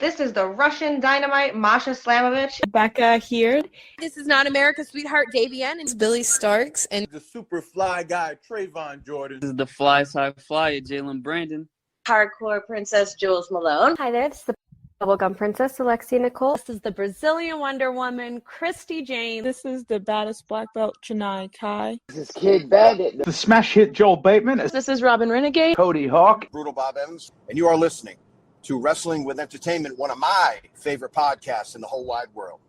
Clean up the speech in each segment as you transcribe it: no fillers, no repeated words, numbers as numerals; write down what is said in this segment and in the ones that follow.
This is the Russian Dynamite, Masha Slamovich. Becca here. This is Not America's Sweetheart, Davian. And It's Billy Starks. And the super fly guy, Trayvon Jordan. This is the fly side flyer, Jalen Brandon. Hardcore Princess, Jules Malone. Hi there, this is the Bubblegum Princess, Alexia Nicole. This is the Brazilian Wonder Woman, Christy Jane. This is the baddest black belt, Chennai Kai. This is Kid Bandit. The smash hit Joel Bateman. This is Robin Renegade. Cody Hawk. Brutal Bob Evans. And you are listening to Wrestling with Entertainment, one of my favorite podcasts in the whole wide world.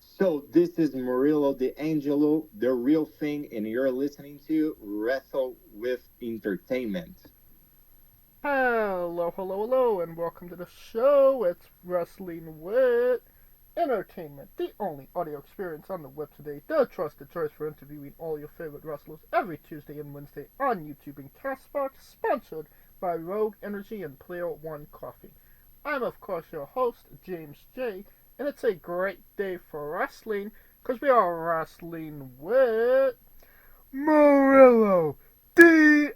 So this is Murillo D'Angelo, The Real Thing, and you're listening to Wrestle with Entertainment. Hello, and welcome to the show. It's Wrestling with Entertainment, the only audio experience on the web today, the trusted choice for interviewing all your favorite wrestlers every Tuesday and Wednesday on YouTube and Castbox, sponsored by Rogue Energy and Player One Coffee. I'm, of course, your host, James J., and it's a great day for wrestling, because we are wrestling with Murillo D'Angelo.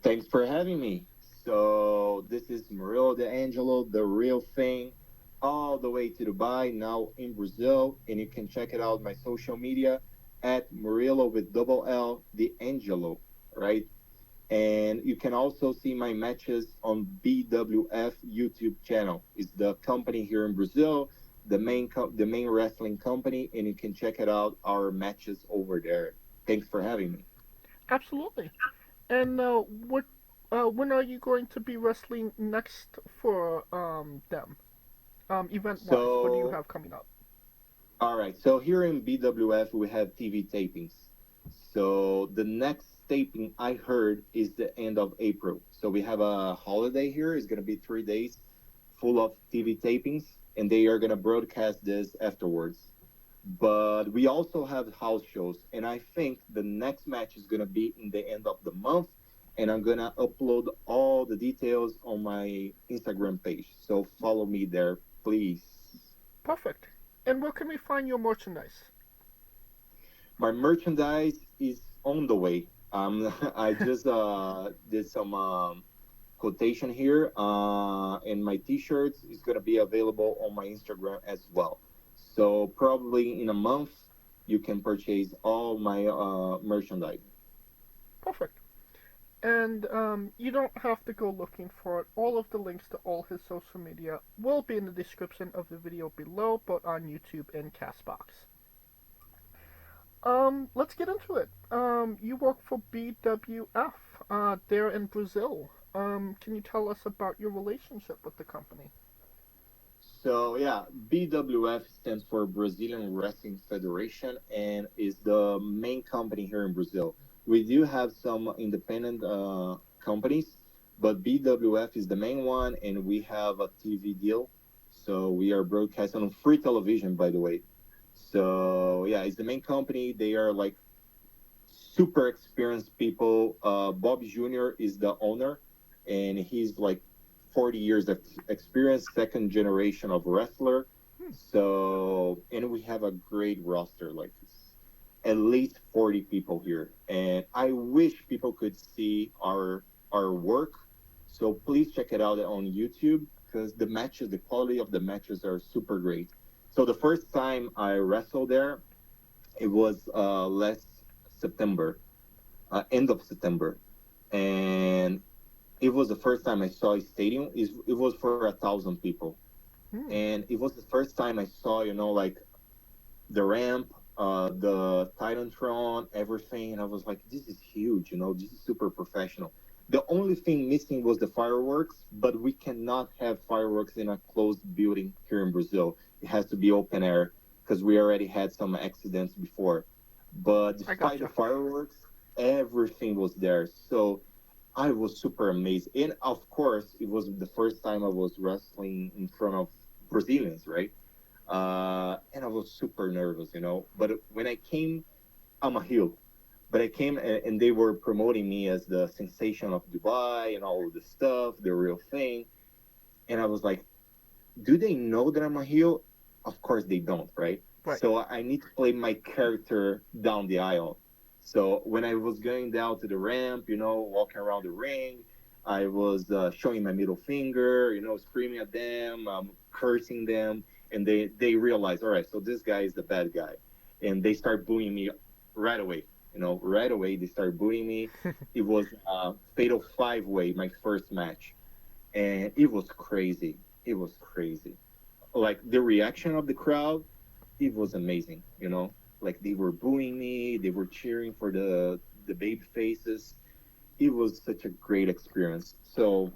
Thanks for having me. So this is Murillo D'Angelo, The Real Thing, all the way to Dubai, now in Brazil, and you can check it out on my social media at Murillo with double L D'Angelo, right? And you can also see my matches on BWF YouTube channel. It's the company here in Brazil, the main wrestling company, and you can check it out, our matches over there. Thanks for having me. Absolutely. And when are you going to be wrestling next for them? Event-wise, what do you have coming up? All right. So here in BWF, we have TV tapings. So the next taping I heard is the end of April. So we have a holiday here. It's going to be 3 days full of TV tapings, and they are going to broadcast this afterwards. But we also have house shows, and I think the next match is going to be in the end of the month, and I'm going to upload all the details on my Instagram page. So follow me there, please. Perfect. And where can we find your merchandise? My merchandise is on the way. I just did some quotation here, and my t-shirts is going to be available on my Instagram as well. So probably in a month, you can purchase all my merchandise. Perfect. And you don't have to go looking for it. All of the links to all his social media will be in the description of the video below, both on YouTube and Castbox. Let's get into it. You work for BWF there in Brazil. Can you tell us about your relationship with the company? So yeah, BWF stands for Brazilian Wrestling Federation and is the main company here in Brazil. We do have some independent companies, but BWF is the main one, and we have a TV deal. So we are broadcasting on free television, by the way. So yeah, it's the main company. They are like super experienced people. Bob Jr. is the owner, and he's like 40 years of experience, second generation of wrestler. So, and we have a great roster, like at least 40 people here. And I wish people could see our work. So please check it out on YouTube, because the matches, the quality of the matches are super great. So the first time I wrestled there, it was last September, end of September. And it was the first time I saw a stadium. It was for 1,000 people. And it was the first time I saw, like the ramp, the Titantron, everything. And I was like, this is huge, this is super professional. The only thing missing was the fireworks, but we cannot have fireworks in a closed building here in Brazil. It has to be open air, because we already had some accidents before. But despite the fireworks, everything was there. So I was super amazed. And of course, it was the first time I was wrestling in front of Brazilians, right? And I was super nervous, But when I came, I'm a heel. But I came and they were promoting me as the sensation of Dubai and all of the stuff, the real thing. And I was like, do they know that I'm a heel? Of course they don't, right? So I need to play my character down the aisle. So when I was going down to the ramp, walking around the ring, I was showing my middle finger, screaming at them, cursing them, and they realized, all right, so this guy is the bad guy, and they start booing me right away. Right away they start booing me. It was fatal 5-way, my first match, and it was crazy. It was crazy. Like the reaction of the crowd, it was amazing. Like they were booing me, they were cheering for the baby faces. It was such a great experience. So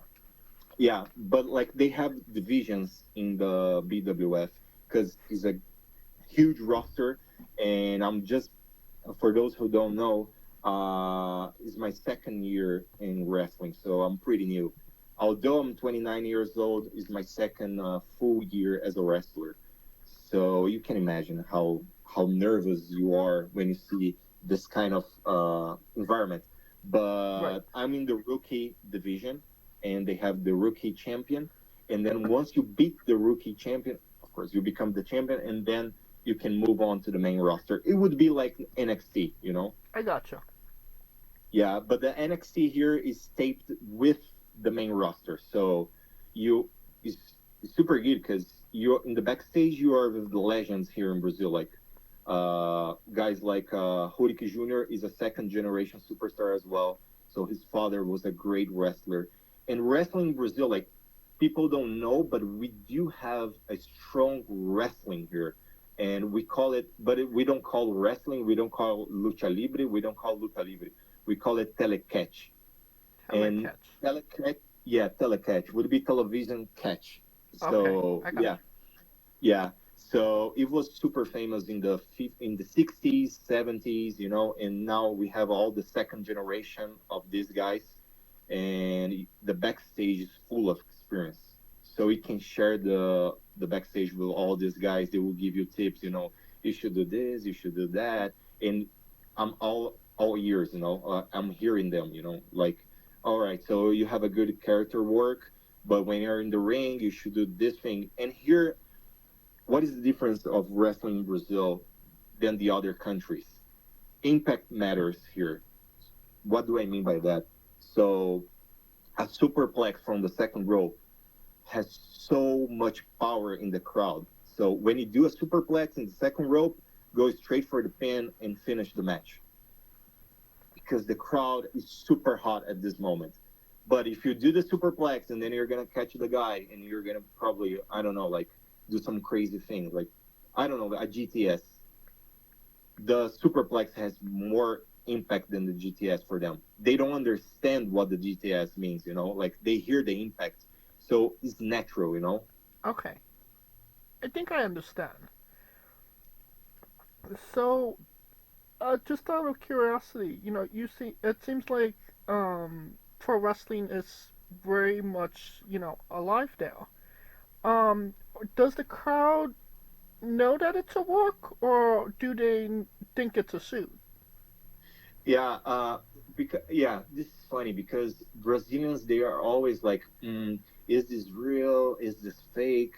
yeah, but like they have divisions in the BWF because it's a huge roster, and I'm just, for those who don't know, it's my second year in wrestling, so I'm pretty new. Although I'm 29 years old, it's my second full year as a wrestler. So you can imagine how nervous you are when you see this kind of environment. But Right. I'm in the rookie division, and they have the rookie champion. And then once you beat the rookie champion, of course, you become the champion, and then you can move on to the main roster. It would be like NXT. I gotcha. Yeah, but the NXT here is taped with the main roster, so it's super good because you're in the backstage. You are with the legends here in Brazil, like guys like Hulk Jr. is a second generation superstar as well. So his father was a great wrestler. And wrestling in Brazil, like people don't know, but we do have a strong wrestling here. And we call it, we don't call wrestling, we don't call lucha libre, we don't call lucha libre. We call it telecatch. And telecatch, telecatch would be television catch. So Okay, yeah. So it was super famous in the 60s, 70s, and now we have all the second generation of these guys, and the backstage is full of experience. So we can share the backstage with all these guys. They will give you tips, you should do this, you should do that, and I'm all ears, I'm hearing them, like, all right, so you have a good character work, but when you're in the ring, you should do this thing. And here, what is the difference of wrestling in Brazil than the other countries? Impact matters here. What do I mean by that? So a superplex from the second row has so much power in the crowd. So when you do a superplex in the second rope, go straight for the pin and finish the match, because the crowd is super hot at this moment. But if you do the superplex and then you're gonna catch the guy and you're gonna probably, I don't know, like do some crazy thing, like, I don't know, a GTS, the superplex has more impact than the GTS for them. They don't understand what the GTS means, like they hear the impact, so it's natural. Okay. I think I understand. So, just out of curiosity, it seems like pro wrestling is very much, alive now. Does the crowd know that it's a work, or do they think it's a suit? Yeah, this is funny because Brazilians, they are always like, is this real? Is this fake?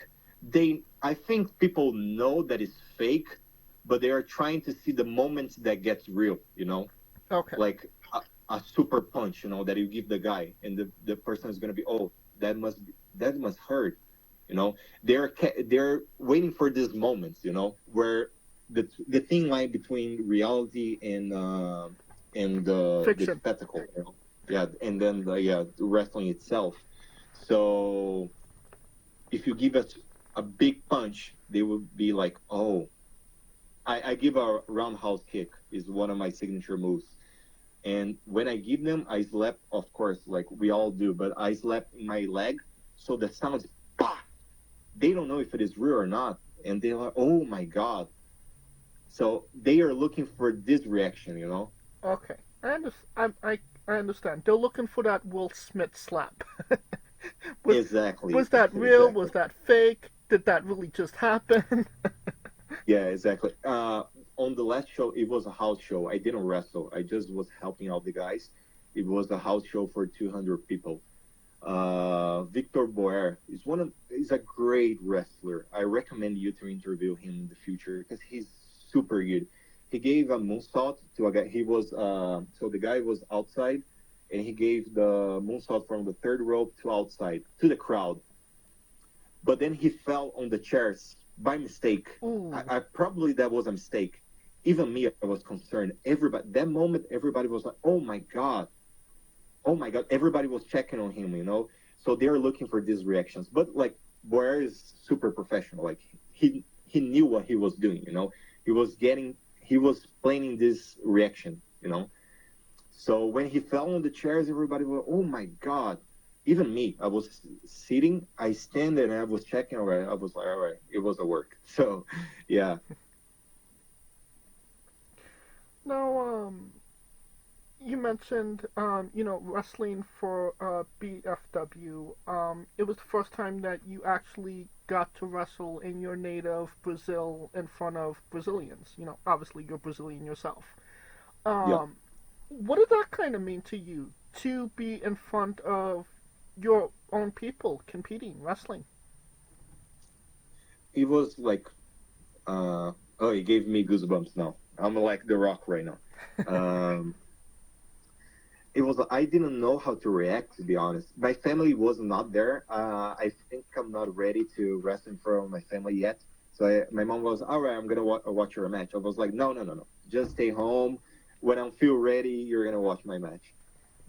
I think people know that it's fake, but they are trying to see the moments that gets real, Okay. like a super punch, that you give the guy, and the person is gonna be, oh, that must hurt, they're waiting for these moments, where the thin line between reality and the spectacle, yeah, and then the wrestling itself. So if you give us a big punch, they will be like, oh, I give a roundhouse kick is one of my signature moves. And when I give them, I slap, of course, like we all do, but I slap in my leg, so the sound is bah! They don't know if it is real or not, and they're like, oh my God. So they are looking for this reaction, Okay. I understand. They're looking for that Will Smith slap. Exactly. Was that real? Exactly. Was that fake? Did that really just happen? Yeah, exactly. On the last show, it was a house show. I didn't wrestle. I just was helping out the guys. It was a house show for 200 people. Victor Boer is a great wrestler. I recommend you to interview him in the future because he's super good. he gave a moonsault to a guy. He was so the guy was outside, and he gave the moonsault from the third rope to outside to the crowd. But then he fell on the chairs by mistake. I probably that was a mistake. Even me, I was concerned. Everybody, that moment, everybody was like, "Oh my god, oh my god!" Everybody was checking on him, you know. So they're looking for these reactions. But like Boer is super professional. Like he knew what he was doing, you know. He was planning this reaction, you know. So when he fell on the chairs, everybody was, "Oh my god!" Even me, I was sitting, I stand and I was checking. All right, I was like, "All right, it was a work." So, yeah. Now, you mentioned, wrestling for BFW. It was the first time that you actually got to wrestle in your native Brazil in front of Brazilians. You know, obviously you're Brazilian yourself. Yeah. What did that kind of mean to you, to be in front of your own people competing, wrestling? It was like, it gave me goosebumps now. I'm like The Rock right now. It was, I didn't know how to react, to be honest. My family was not there. I think I'm not ready to wrestle in front of my family yet. So my mom was, "All right, I'm going to watch your match." I was like, no. Just stay home. When I feel ready, you're going to watch my match.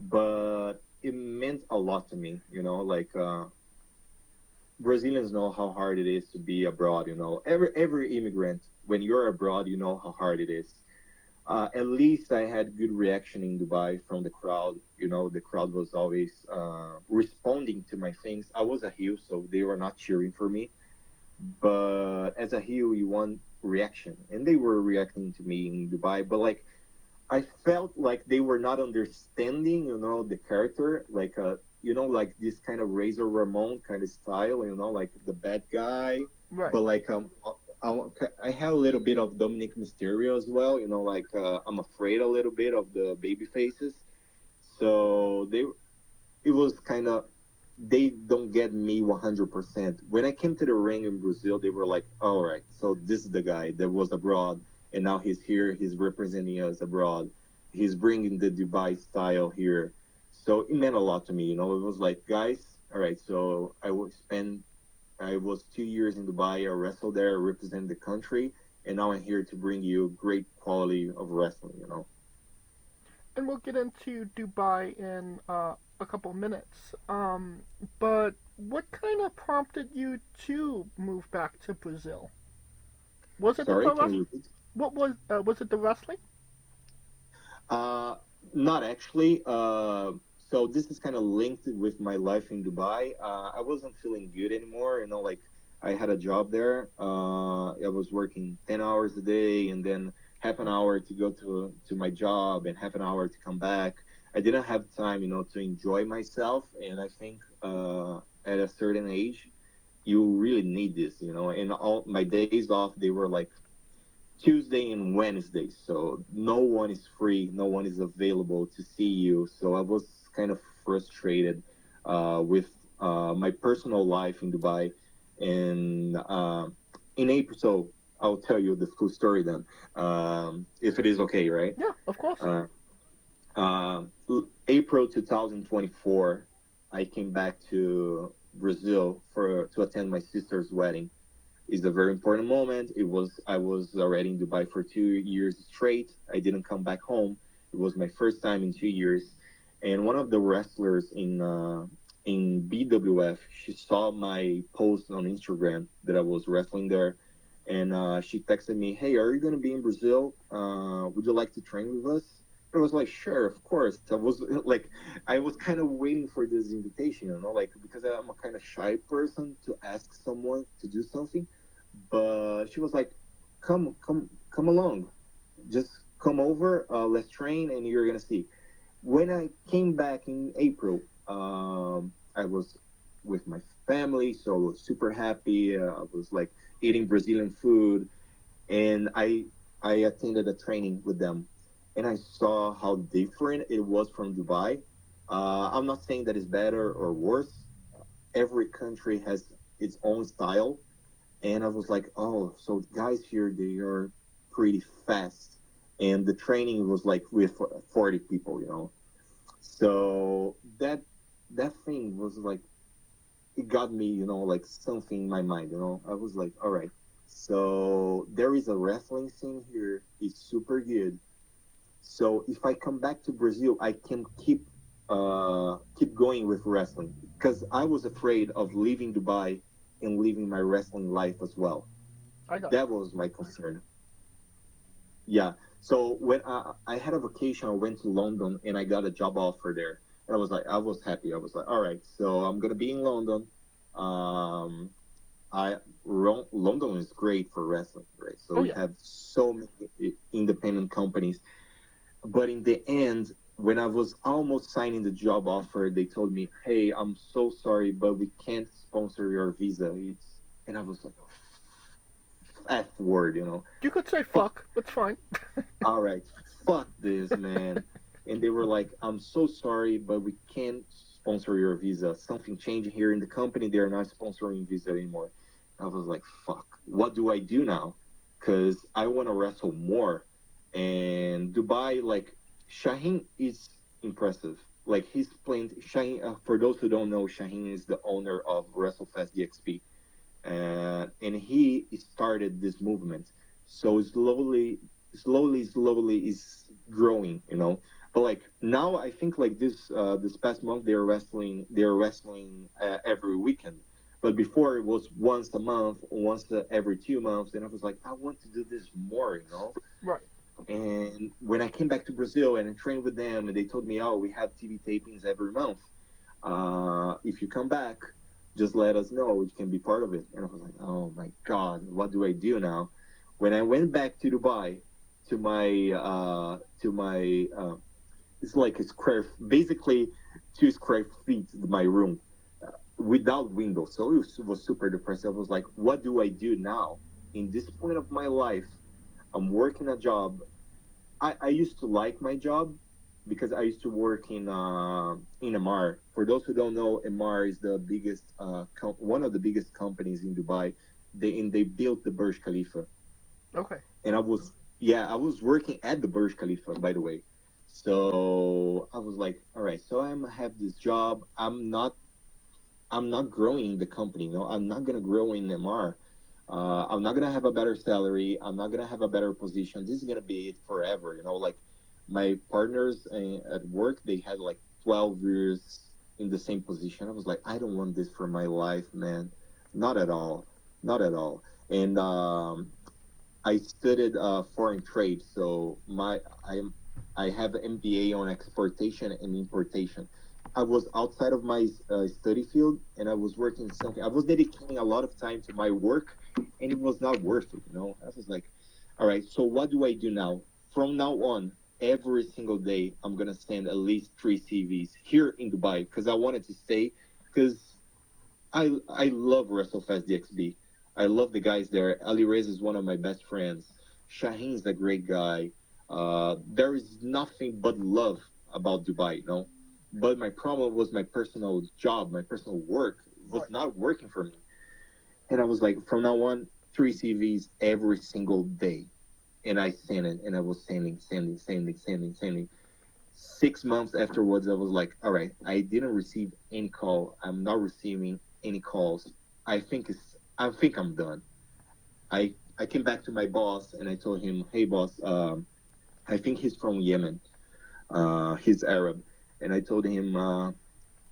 But it meant a lot to me, you know, like Brazilians know how hard it is to be abroad, you know. Every immigrant, when you're abroad, you know how hard it is. At least I had good reaction in Dubai from the crowd. You know, the crowd was always responding to my things. I was a heel, so they were not cheering for me. But as a heel, you want reaction. And they were reacting to me in Dubai. But, like, I felt like they were not understanding, you know, the character. Like, like this kind of Razor Ramon kind of style, you know, like the bad guy. Right. But, like, I have a little bit of Dominic Mysterio as well, you know, like I'm afraid a little bit of the baby faces. So it was kind of, they don't get me 100%. When I came to the ring in Brazil, they were like, "All right, so this is the guy that was abroad, and now he's here, he's representing us abroad. He's bringing the Dubai style here." So it meant a lot to me, you know. It was like, guys, all right, so I was 2 years in Dubai. I wrestled there, I represented the country, and now I'm here to bring you great quality of wrestling, you know. And we'll get into Dubai in a couple minutes. But what kind of prompted you to move back to Brazil? Was it Sorry, the can you repeat? What was it the wrestling? Not actually. So this is kind of linked with my life in Dubai. I wasn't feeling good anymore. You know, like I had a job there. I was working 10 hours a day and then half an hour to go to my job and half an hour to come back. I didn't have time, you know, to enjoy myself. And I think at a certain age, you really need this, you know. And all my days off, they were like Tuesday and Wednesday, so no one is free, no one is available to see you. So I was kind of frustrated with my personal life in Dubai. And in April, so I'll tell you the full story then, if it is okay, right? Yeah, of course. April 2024, I came back to Brazil to attend my sister's wedding. It's a very important moment. I was already in Dubai for 2 years straight. I didn't come back home. It was my first time in 2 years. And one of the wrestlers in BWF, she saw my post on Instagram that I was wrestling there, and she texted me, "Hey, are you gonna be in Brazil? Would you like to train with us?" I was like, "Sure, of course." I was kind of waiting for this invitation, you know, like, because I'm a kind of shy person to ask someone to do something. But she was like, come along, just come over, let's train, and you're gonna see. When I came back in April, I was with my family, so I was super happy. I was like eating Brazilian food, and I attended a training with them, and I saw how different it was from Dubai. I'm not saying that it's better or worse. Every country has its own style. And I was like, oh, so guys here, they are pretty fast. and the training was like with 40 people, you know. So that thing was like, it got me, you know, like something in my mind, you know. I was like, all right, so there is a wrestling scene here. It's super good. So if I come back to Brazil, I can keep going with wrestling, because I was afraid of leaving Dubai and leaving my wrestling life as well. That was my concern. Yeah. So when I had a vacation, I went to London and I got a job offer there. And I was happy. I was like, all right, so I'm gonna be in London. Um, London is great for wrestling, right? So we have so many independent companies. But in the end, when I was almost signing the job offer, they told me, "Hey, I'm so sorry, but we can't sponsor your visa." And I was like, F word, you know. You could say fuck. That's fine. All right, fuck this, man. And they were like, "I'm so sorry, but we can't sponsor your visa. Something changed here in the company. They're not sponsoring visa anymore." I was like, fuck, what do I do now? Because I want to wrestle more. And Dubai, like, Shaheen is impressive. Like, he's playing, Shaheen, for those who don't know, Shaheen is the owner of WrestleFest DXP. And he started this movement. So slowly is growing, you know. But like now, I think like this past month they're wrestling every weekend. But before it was once a month, every 2 months, and I was like, I want to do this more, you know. Right. And when I came back to Brazil and I trained with them, and they told me, "Oh, we have TV tapings every month. If you come back, just let us know. You can be part of it." And I was like, "Oh my God, what do I do now?" When I went back to Dubai, to my it's like basically 2 square feet, my room, without windows. So it was super depressing. I was like, what do I do now? In this point of my life, I'm working a job. I used to like my job because I used to work in Emaar. For those who don't know, Emaar is the biggest, one of the biggest companies in Dubai. They built the Burj Khalifa. Okay. And I was working at the Burj Khalifa, by the way. So I was like, all right, so I'm gonna have this job. I'm not growing the company. You know, I'm not gonna grow in MR. I'm not gonna have a better salary. I'm not gonna have a better position. This is gonna be it forever. You know, like my partners at work, they had like 12 years in the same position. I was like, I don't want this for my life, man. Not at all. Not at all. And I studied foreign trade, so I have an MBA on exportation and importation. I was outside of my study field, and I was working something. I was dedicating a lot of time to my work, and it was not worth it. You know, I was like, all right, so what do I do now? From now on, every single day, I'm gonna send at least 3 CVs here in Dubai because I wanted to stay because I love WrestleFest DXB. I love the guys there. Alirazar is one of my best friends. Shaheen's a great guy. There is nothing but love about Dubai, you know. But my problem was my personal job, my personal work was not working for me. And I was like, from now on, 3 CVs every single day. And I sent it, and I was sending. 6 months afterwards, I was like, all right, I didn't receive any call. I'm not receiving any calls. I think I'm done. I came back to my boss and I told him, hey boss, I think he's from Yemen. He's Arab. And I told him,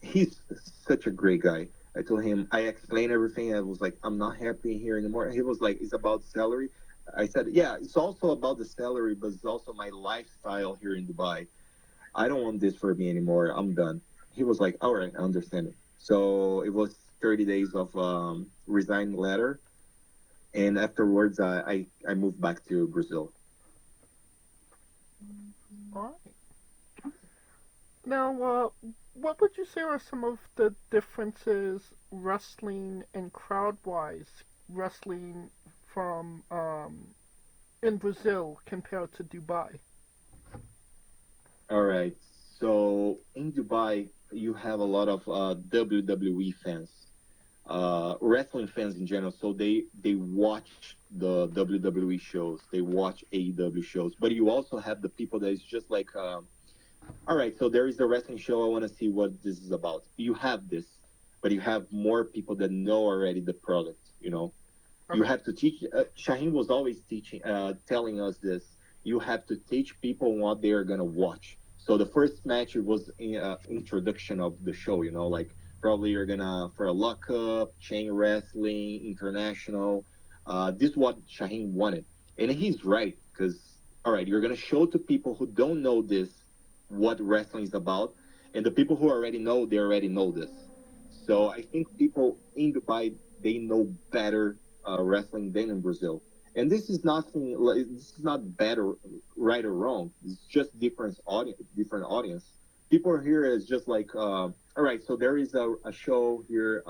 he's such a great guy. I told him, I explained everything. I was like, I'm not happy here anymore. He was like, it's about salary. I said, yeah, it's also about the salary, but it's also my lifestyle here in Dubai. I don't want this for me anymore. I'm done. He was like, all right, I understand it. So it was 30 days of resign letter. And afterwards, I moved back to Brazil. All right. Now, what would you say are some of the differences wrestling and crowd-wise wrestling from in Brazil compared to Dubai? All right. So in Dubai, you have a lot of WWE fans. wrestling fans in general. So they watch the WWE shows, they watch AEW shows. But you also have the people that is just like, all right, so there is the wrestling show. I want to see what this is about. You have this, but you have more people that know already the product. You know, you have to teach. Shaheen was always teaching, telling us this. You have to teach people what they are gonna watch. So the first match, it was introduction of the show. You know, like probably you're gonna for a lockup, chain wrestling, international. This is what Shaheen wanted, and he's right because all right, you're gonna show to people who don't know this what wrestling is about, and the people who already know, they already know this. So I think people in Dubai, they know better wrestling than in Brazil. And this is nothing. This is not better, right or wrong. It's just different audience. People are here as just like, all right. So there is a show here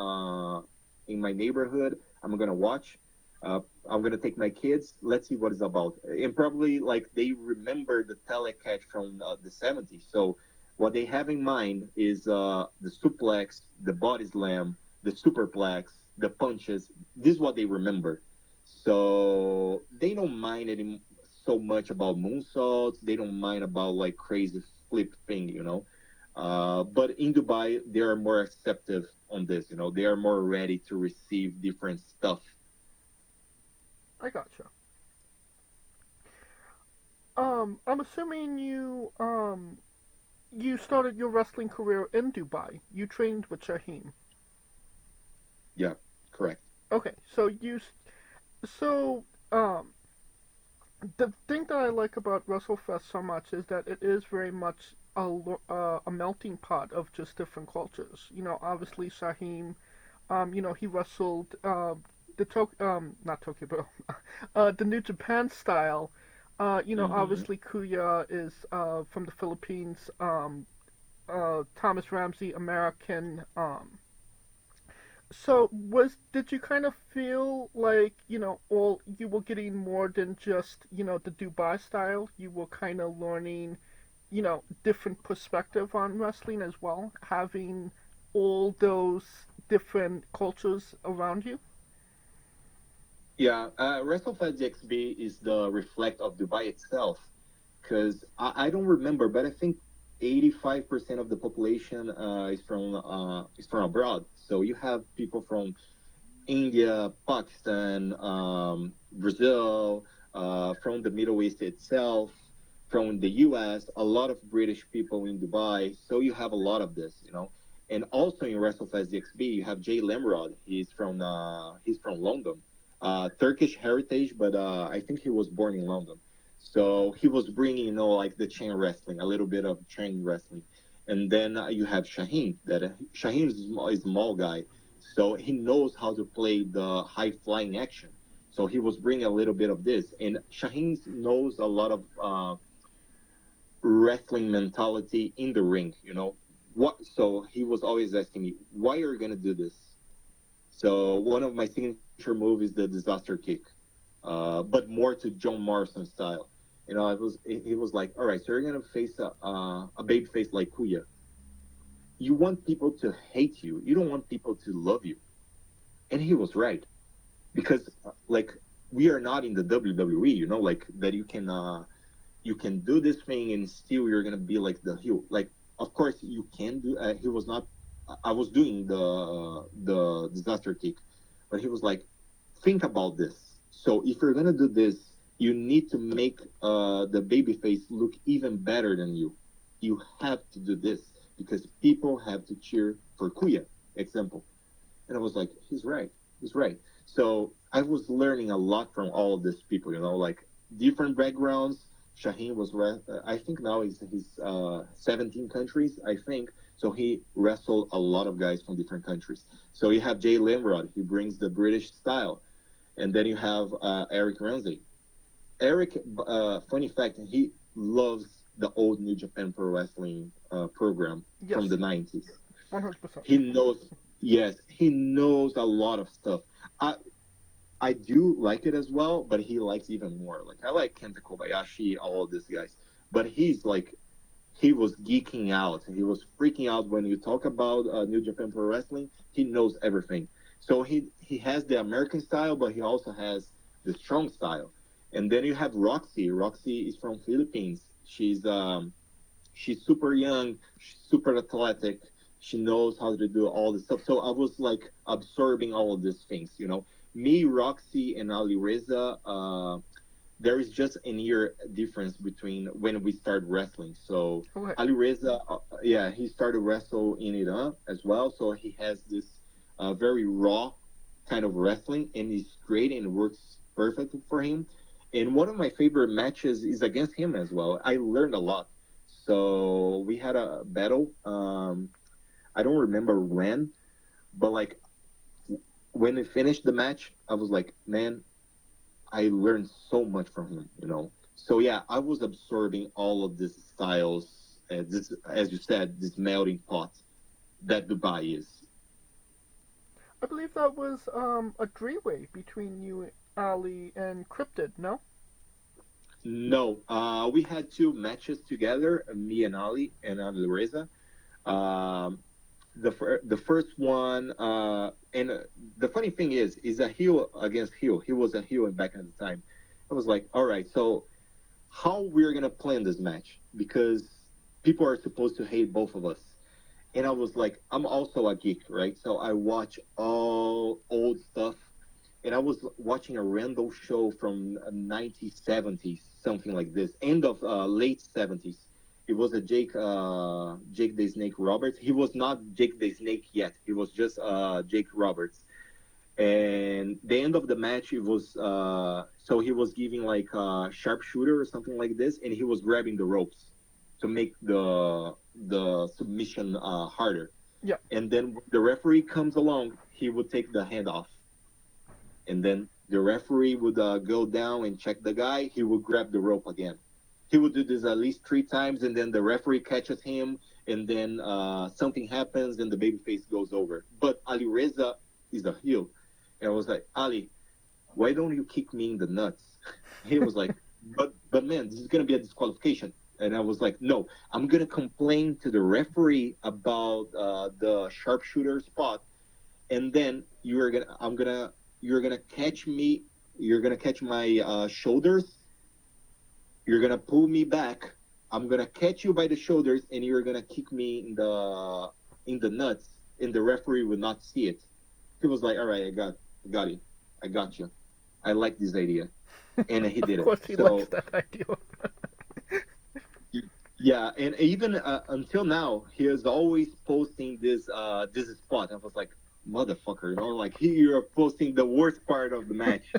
in my neighborhood. I'm gonna watch. I'm gonna take my kids. Let's see what it's about. And probably like they remember the telecatch from the '70s. So what they have in mind is the suplex, the body slam, the superplex, the punches. This is what they remember. So they don't mind it so much about moonsaults. They don't mind about like crazy flip thing, you know. But in Dubai, they are more acceptive on this. You know, they are more ready to receive different stuff. I gotcha. I'm assuming you started your wrestling career in Dubai. You trained with Shaheen. Yeah, correct. Okay, the thing that I like about WrestleFest so much is that it is very much a melting pot of just different cultures. You know, obviously Shaheen, you know, he wrestled not Tokyo, but the New Japan style. You know, obviously Kuya is from the Philippines. Thomas Ramsey, American. So did you kind of feel like, you know, you were getting more than just, you know, the Dubai style? You were kind of learning, you know, different perspective on wrestling as well, having all those different cultures around you? Yeah, WrestleFest DXB is the reflect of Dubai itself, because I don't remember, but I think 85% of the population is from abroad. So you have people from India, Pakistan, Brazil, from the Middle East itself, from the U.S. A lot of British people in Dubai. So you have a lot of this, you know. And also in WrestleFest DXB, you have Jay Lemrod. He's from London. Turkish heritage, but I think he was born in London. So he was bringing, you know, like the chain wrestling, a little bit of chain wrestling. And then you have Shaheen. Shaheen is a small guy, so he knows how to play the high flying action. So he was bringing a little bit of this. And Shaheen knows a lot of wrestling mentality in the ring, you know. So he was always asking me, why are you going to do this? So one of my signature moves is the disaster kick, but more to John Morrison style. You know, he was like, all right, so you're going to face a baby face like Kuya. You want people to hate you. You don't want people to love you. And he was right. Because, like, we are not in the WWE, you know, like, that you can do this thing and still you're going to be like the heel. Like, of course, you can do, he was not, I was doing the disaster kick, but he was like, think about this. So if you're gonna do this, you need to make the babyface look even better than you. You have to do this because people have to cheer for Kuya, example. And I was like, he's right. So I was learning a lot from all of these people, you know, like different backgrounds. Shaheen was, I think now he's 17 countries, I think. So he wrestled a lot of guys from different countries. So you have Jay Lemrod, he brings the British style. And then you have Eric Ramsey. Eric, funny fact, he loves the old New Japan Pro Wrestling program from the 90s. 100%. He knows a lot of stuff. I do like it as well, but he likes even more. Like, I like Kenta Kobayashi, all of these guys. But he's like, he was geeking out. He was freaking out when you talk about New Japan Pro Wrestling. He knows everything. So he has the American style, but he also has the strong style. And then you have Roxy. Roxy is from Philippines. She's super young, she's super athletic. She knows how to do all this stuff. So I was like absorbing all of these things, you know. Me, Roxy, and Alirazar, there is just a year difference between when we started wrestling. So Okay. Alirazar, yeah, he started wrestle in Iran as well. So he has this very raw kind of wrestling, and it's great and it works perfect for him. And one of my favorite matches is against him as well. I learned a lot. So we had a battle. I don't remember when, but like when we finished the match, I was like, man, I learned so much from him, you know. So yeah, I was absorbing all of these styles, this, as you said, this melting pot that Dubai is. I believe that was a three-way between you, Ali, and Cryptid, no? No, we had two matches together, me and Ali and Alirazar. The first one, and the funny thing is a heel against heel. He was a heel back at the time. I was like, all right, so how we're gonna plan this match, because people are supposed to hate both of us. And I was like, I'm also a geek, right? So I watch all old stuff, and I was watching a random show from 1970s, something like this, end of late 70s. It was a Jake the Snake Roberts. He was not Jake the Snake yet. He was just Jake Roberts. And the end of the match, it was so he was giving like a sharpshooter or something like this, and he was grabbing the ropes to make the submission harder. Yeah. And then when the referee comes along, he would take the hand off, and then the referee would go down and check the guy. He would grab the rope again. He would do this at least 3 times, and then the referee catches him, and then something happens, and the babyface goes over. But Alirazar is a heel. And I was like, Ali, why don't you kick me in the nuts? He was like, but man, this is going to be a disqualification. And I was like, no, I'm going to complain to the referee about the sharpshooter spot, and then you're going to catch me, you're going to catch my shoulders, you're going to pull me back, I'm going to catch you by the shoulders, and you're going to kick me in the nuts, and the referee would not see it. He was like, all right, I got it. I got you. I like this idea. And he did it. Of course he likes that idea. Yeah, and even until now, he is always posting this spot. I was like, motherfucker, you know, like you're posting the worst part of the match.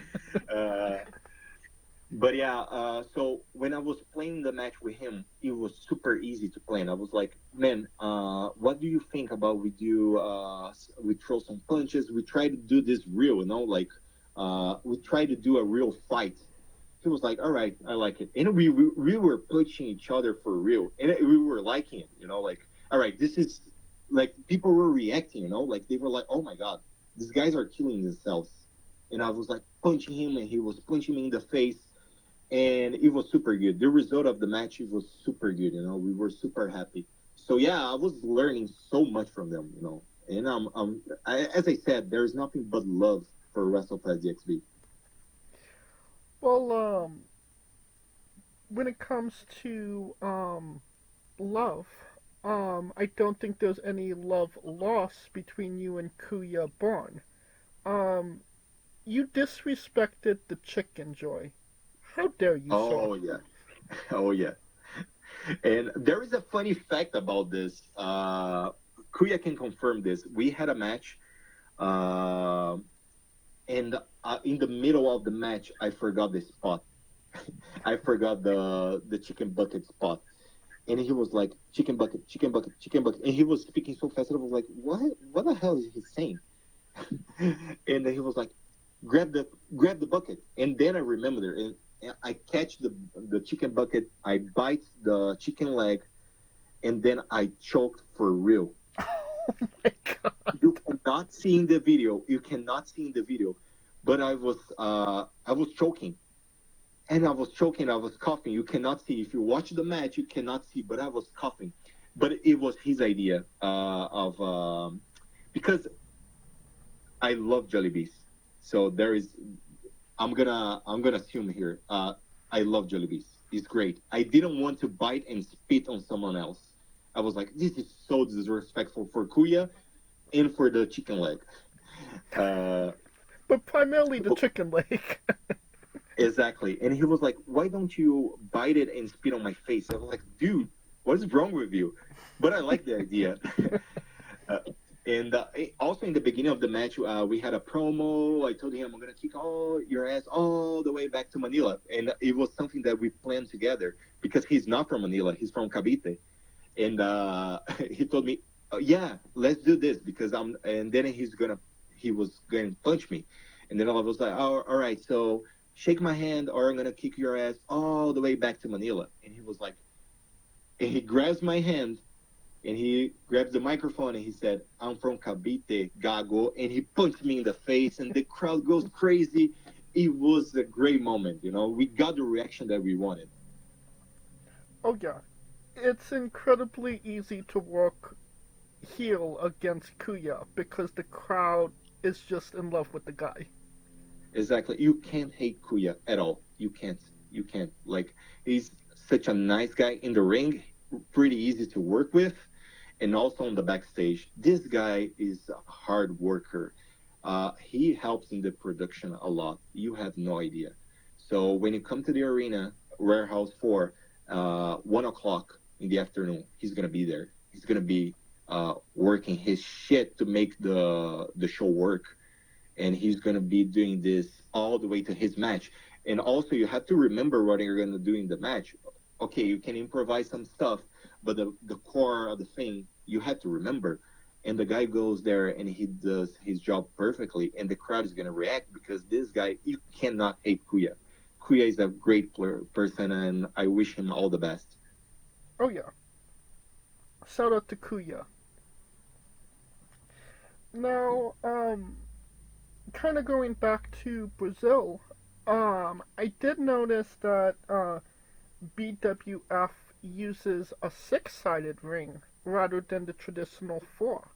But yeah, so when I was playing the match with him, it was super easy to play. And I was like, man, what do you think about we throw some punches, we try to do this real, you know, like we try to do a real fight. He was like, all right, I like it. And we were pushing each other for real. And we were liking it, you know, like, all right, this is, like, people were reacting, you know, like, they were like, oh my God, these guys are killing themselves. And I was like punching him, and he was punching me in the face. And it was super good. The result of the match, it was super good, you know, we were super happy. So yeah, I was learning so much from them, you know. And as I said, there's nothing but love for WrestleFest DXB. Well, when it comes to love, I don't think there's any love lost between you and Kuya Burn. You disrespected the Chicken Joy. How dare you, Oh, sir? yeah. Oh, yeah. And there is a funny fact about this. Kuya can confirm this. We had a match, and in the middle of the match, I forgot the spot. I forgot the chicken bucket spot. And he was like, chicken bucket, chicken bucket, chicken bucket. And he was speaking so fast, I was like, what the hell is he saying? And then he was like, grab the bucket. And then I remembered it. And I catch the chicken bucket, I bite the chicken leg, and then I choked for real. Oh my God. You cannot see in the video. You cannot see in the video. But I was choking. And I was choking, I was coughing. You cannot see. If you watch the match, you cannot see, but I was coughing. But it was his idea because I love Jollibees. So I'm gonna assume here. I love Jollibees. It's great. I didn't want to bite and spit on someone else. I was like, this is so disrespectful for Kuya and for the chicken leg. But primarily the chicken leg. Exactly. And he was like, why don't you bite it and spit on my face? I was like, dude, what is wrong with you? But I like the idea. And also in the beginning of the match, we had a promo. I told him I'm going to kick your ass all the way back to Manila. And it was something that we planned together because he's not from Manila. He's from Cavite. And he told me, yeah, let's do this because and then he was going to punch me. And then I was like, oh, all right, so shake my hand or I'm going to kick your ass all the way back to Manila. And he was like, and he grabs my hand and he grabs the microphone and he said, I'm from Cavite, Gago. And he punched me in the face and the crowd goes crazy. It was a great moment, you know. We got the reaction that we wanted. Oh, yeah. It's incredibly easy to work heel against Kuya because the crowd is just in love with the guy. Exactly. You can't hate Kuya at all. You can't. Like, he's such a nice guy in the ring, pretty easy to work with, and also on the backstage. This guy is a hard worker. He helps in the production a lot. You have no idea. So when you come to the arena, Warehouse 4, 1 o'clock in the afternoon, he's going to be there. He's going to be working his shit to make the show work. And he's going to be doing this all the way to his match. And also, you have to remember what you're going to do in the match. Okay, you can improvise some stuff, but the core of the thing, you have to remember. And the guy goes there and he does his job perfectly, and the crowd is going to react because this guy, you cannot hate Kuya. Kuya is a great person, and I wish him all the best. Oh, yeah. Shout out to Kuya. Now, kind of going back to Brazil, I did notice that BWF uses a 6-sided ring rather than the traditional 4.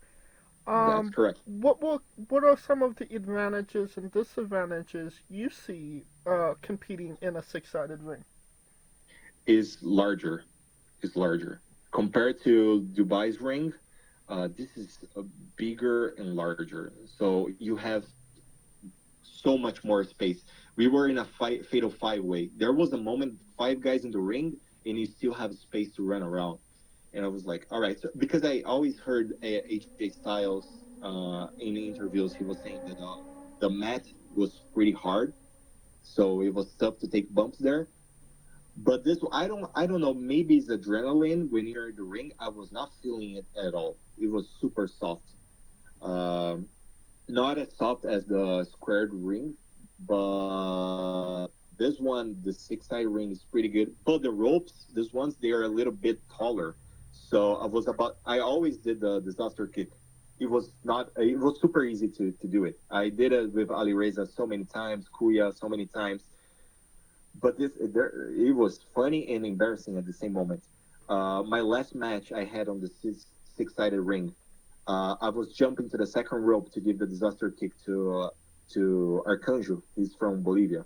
That's correct. What are some of the advantages and disadvantages you see competing in a 6-sided ring? Is larger. Compared to Dubai's ring, this is bigger and larger. So you have so much more space. We were in a fatal 5-way. There was a moment, 5 guys in the ring, and you still have space to run around. And I was like, all right. So, because I always heard AJ Styles in interviews, he was saying that the mat was pretty hard, so it was tough to take bumps there. But this, I don't know. Maybe it's adrenaline. When you're in the ring, I was not feeling it at all. It was super soft. Not as soft as the squared ring, but this one, the 6-side ring, is pretty good. But the ropes, these ones, they are a little bit taller. So I always did the disaster kick. It was super easy to do it. I did it with Alirazar so many times, Kuya so many times. But it was funny and embarrassing at the same moment. My last match I had on the 6-sided ring, I was jumping to the second rope to give the disaster kick to Arcanjo. He's from Bolivia.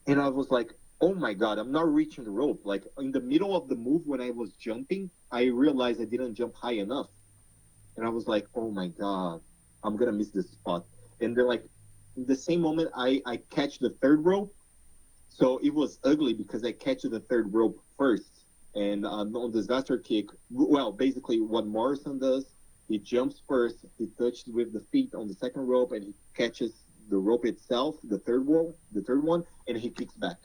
And I was like, oh my God, I'm not reaching the rope. Like in the middle of the move when I was jumping, I realized I didn't jump high enough. And I was like, oh my God, I'm going to miss this spot. And then like in the same moment, I catch the third rope. So it was ugly because I catch the third rope first. And on the disaster kick, well, basically what Morrison does, he jumps first, he touches with the feet on the second rope, and he catches the rope itself, the third one, and he kicks back.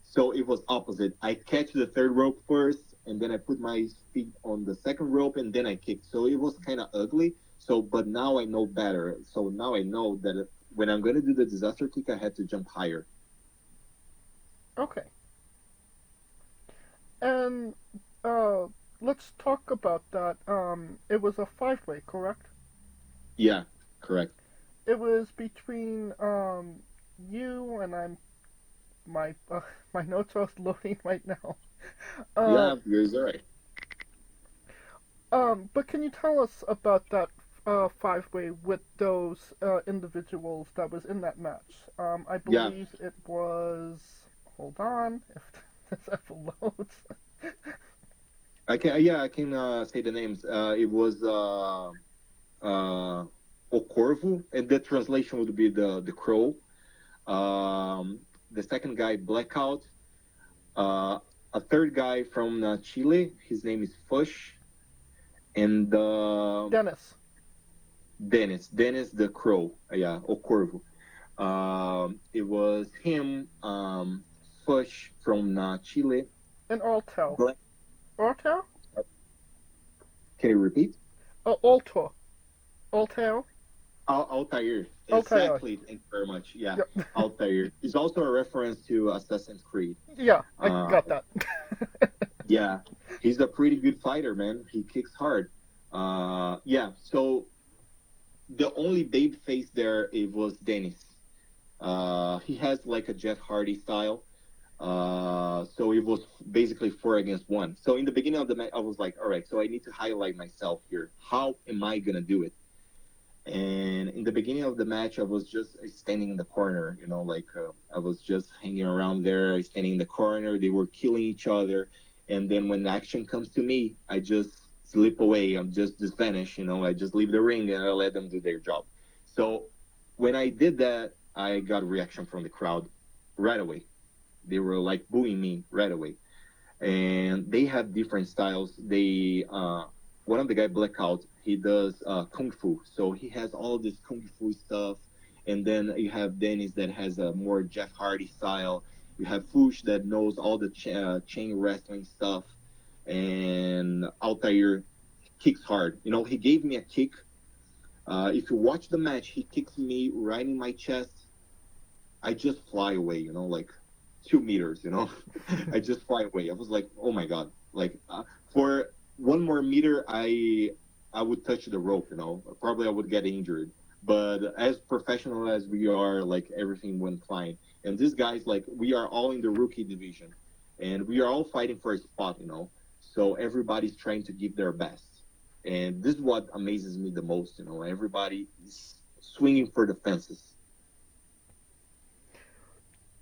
So it was opposite. I catch the third rope first, and then I put my feet on the second rope, and then I kick. So it was kind of ugly. So, but now I know better. So now I know that when I'm going to do the disaster kick, I had to jump higher. Okay. And let's talk about that. It was a 5-way, correct? Yeah, correct. It was between you and my notes are loading right now. Yeah, you're right. But can you tell us about that five-way with those individuals that was in that match. I Yeah. believe it was. Hold on, if this ever loads. I can say the names. It was O Corvo, and the translation would be the crow. The second guy, Blackout. A third guy from Chile. His name is Fush, and Dennis. Dennis the Crow. Yeah, O Corvo. It was him, Fush from Chile. And Alto. Black. Alto? Can you repeat? Alto. Altair. Altair. Altair. Exactly. Thank you very much. Yeah, Yep. Altair. It's also a reference to Assassin's Creed. Yeah, I got that. Yeah, he's a pretty good fighter, man. He kicks hard. Yeah, so the only baby face there, it was Dennis. He has like a Jeff Hardy style. So it was basically 4 against 1. So in the beginning of the match, I was like, all right, so I need to highlight myself here. How am I going to do it? And in the beginning of the match, I was just standing in the corner, I was just hanging around there, standing in the corner. They were killing each other. And then when action comes to me, I just slip away. I'm just vanish, I just leave the ring and I let them do their job. So when I did that, I got a reaction from the crowd right away. They were like booing me right away. And they have different styles. One of the guy, Blackout, he does kung fu. So he has all this kung fu stuff. And then you have Dennis that has a more Jeff Hardy style. You have Fush that knows all the chain wrestling stuff. And Altair kicks hard. He gave me a kick. If you watch the match, he kicks me right in my chest. I just fly away, like 2 meters, I just fly away. I was like, oh my God. Like for 1 more meter, I would touch the rope, Probably I would get injured. But as professional as we are, like everything went fine. And these guys, like we are all in the rookie division, and we are all fighting for a spot, So everybody's trying to give their best, and this is what amazes me the most. Everybody is swinging for the fences.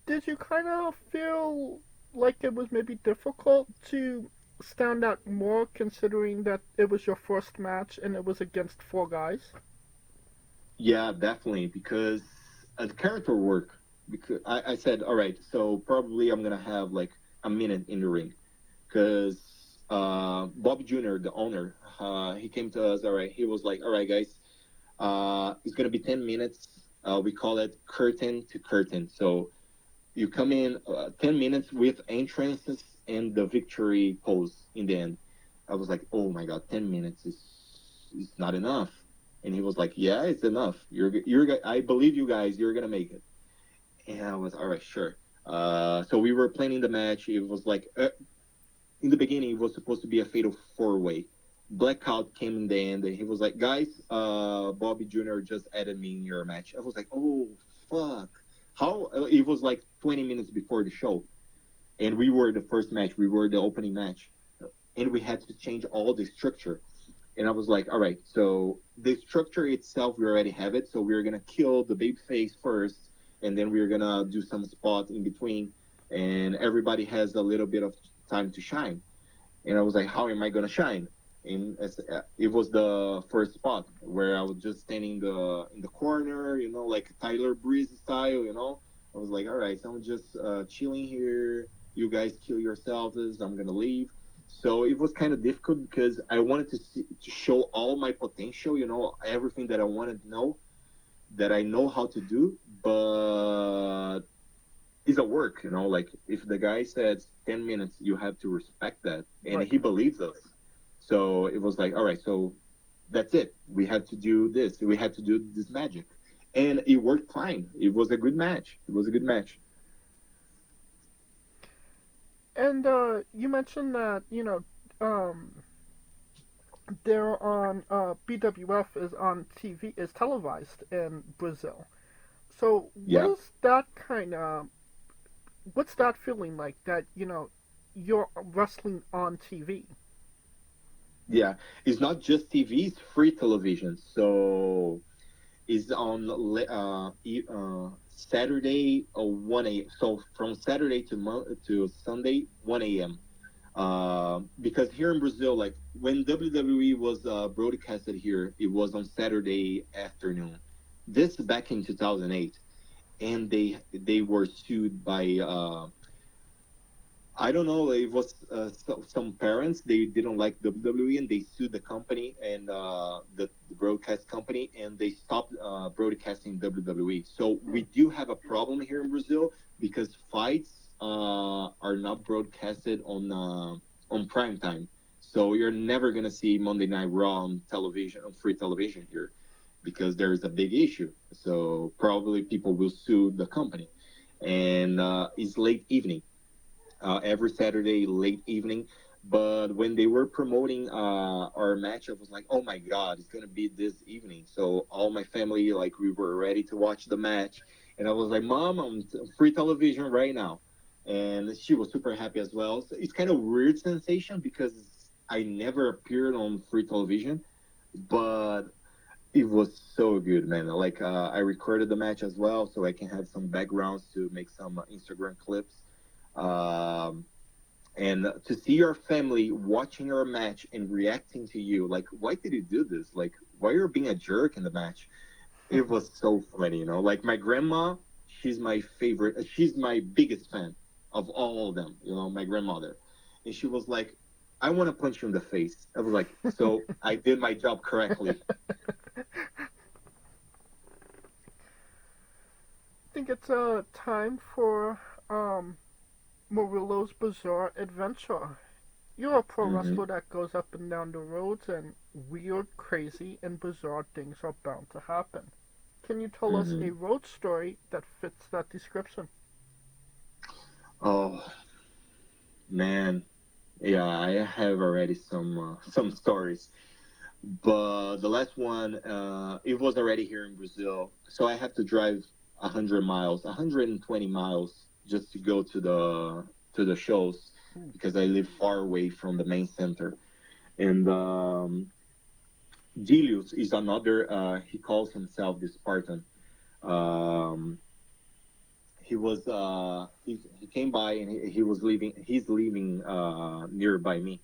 Did you kind of feel like it was maybe difficult to stand out more, considering that it was your first match and it was against 4 guys? Yeah, definitely, because the character work. Because I said, all right, so probably I'm gonna have like a minute in the ring, because Bob Jr., the owner, he came to us. All right, he was like, all right, guys, it's gonna be 10 minutes. We call it curtain to curtain. So you come in 10 minutes with entrances and the victory pose in the end. I was like, oh my God, 10 minutes is not enough. And he was like, yeah, it's enough. I believe you guys, you're gonna make it. And I was, all right, sure. So we were planning the match. It was like, in the beginning, it was supposed to be a fatal 4-way. Blackout came in the end, and he was like, guys, Bobby Jr. just added me in your match. I was like, oh, fuck. How? It was like 20 minutes before the show. And we were the first match. We were the opening match. And we had to change all the structure. And I was like, all right, so the structure itself, we already have it. So we're going to kill the baby face first. And then we're going to do some spots in between. And everybody has a little bit of time to shine. And I was like, how am I going to shine? And it was the first spot where I was just standing in the corner, like Tyler Breeze style, I was like, all right, so I'm just chilling here. You guys kill yourselves. I'm going to leave. So it was kind of difficult because I wanted to show all my potential, everything that I wanted to know, that I know how to do, but it's a work, like if the guy says 10 minutes, you have to respect that. And Right. He believes us. So it was like, all right, so that's it. We had to do this. We had to do this magic. And it worked fine. It was a good match. And you mentioned that, they're on BWF is on TV, is televised in Brazil. So Yeah. what's that feeling like, that you're wrestling on TV? Yeah, it's not just TV; it's free television. So it's on Saturday 1 a.m. So from Saturday to Sunday 1 a.m. Because here in Brazil, like when WWE was broadcasted here, it was on Saturday afternoon. This back in 2008, and they were sued by I don't know. It was some parents. They didn't like WWE, and they sued the company and the broadcast company, and they stopped broadcasting WWE. So we do have a problem here in Brazil because fights are not broadcasted on prime time. So you're never gonna see Monday Night Raw on television, on free television here, because there is a big issue. So probably people will sue the company, and it's late evening every Saturday late evening. But when they were promoting our match, I was like, "Oh my God, it's gonna be this evening!" So all my family, like, we were ready to watch the match, and I was like, "Mom, I'm free television right now," and she was super happy as well. So it's kind of weird sensation because I never appeared on free television, but it was so good, man. Like I recorded the match as well, so I can have some backgrounds to make some Instagram clips. Um, and to see your family watching your match and reacting to you, like, why did you do this? Like, why you're being a jerk in the match? It was so funny, you know. Like my grandma, she's my favorite. She's my biggest fan of all of them. You know, my grandmother, and she was like, "I want to punch you in the face." I was like, "So I did my job correctly." I think it's time for Murillo's Bizarre Adventure. You're a pro wrestler that goes up and down the roads, and weird, crazy, and bizarre things are bound to happen. Can you tell us a road story that fits that description? Oh man, yeah, I have already some stories, but the last one, it was already here in Brazil, so I have to drive 100 miles, 120 miles, just to go to the shows because I live far away from the main center. And Julius is another. He calls himself the Spartan. Um, he came by and he was leaving. He's leaving nearby me,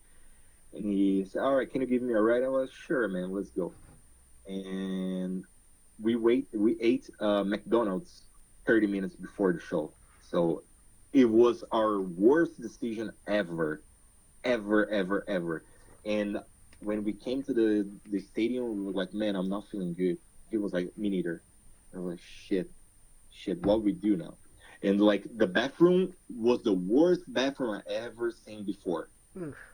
and he said, "All right, can you give me a ride?" I was, "Sure, man, let's go." And we ate McDonald's 30 minutes before the show. So it was our worst decision ever, ever, ever, ever. And when we came to the stadium, we were like, "Man, I'm not feeling good." He was like, "Me neither." I was like, shit, what we do now? And like the bathroom was the worst bathroom I ever seen before.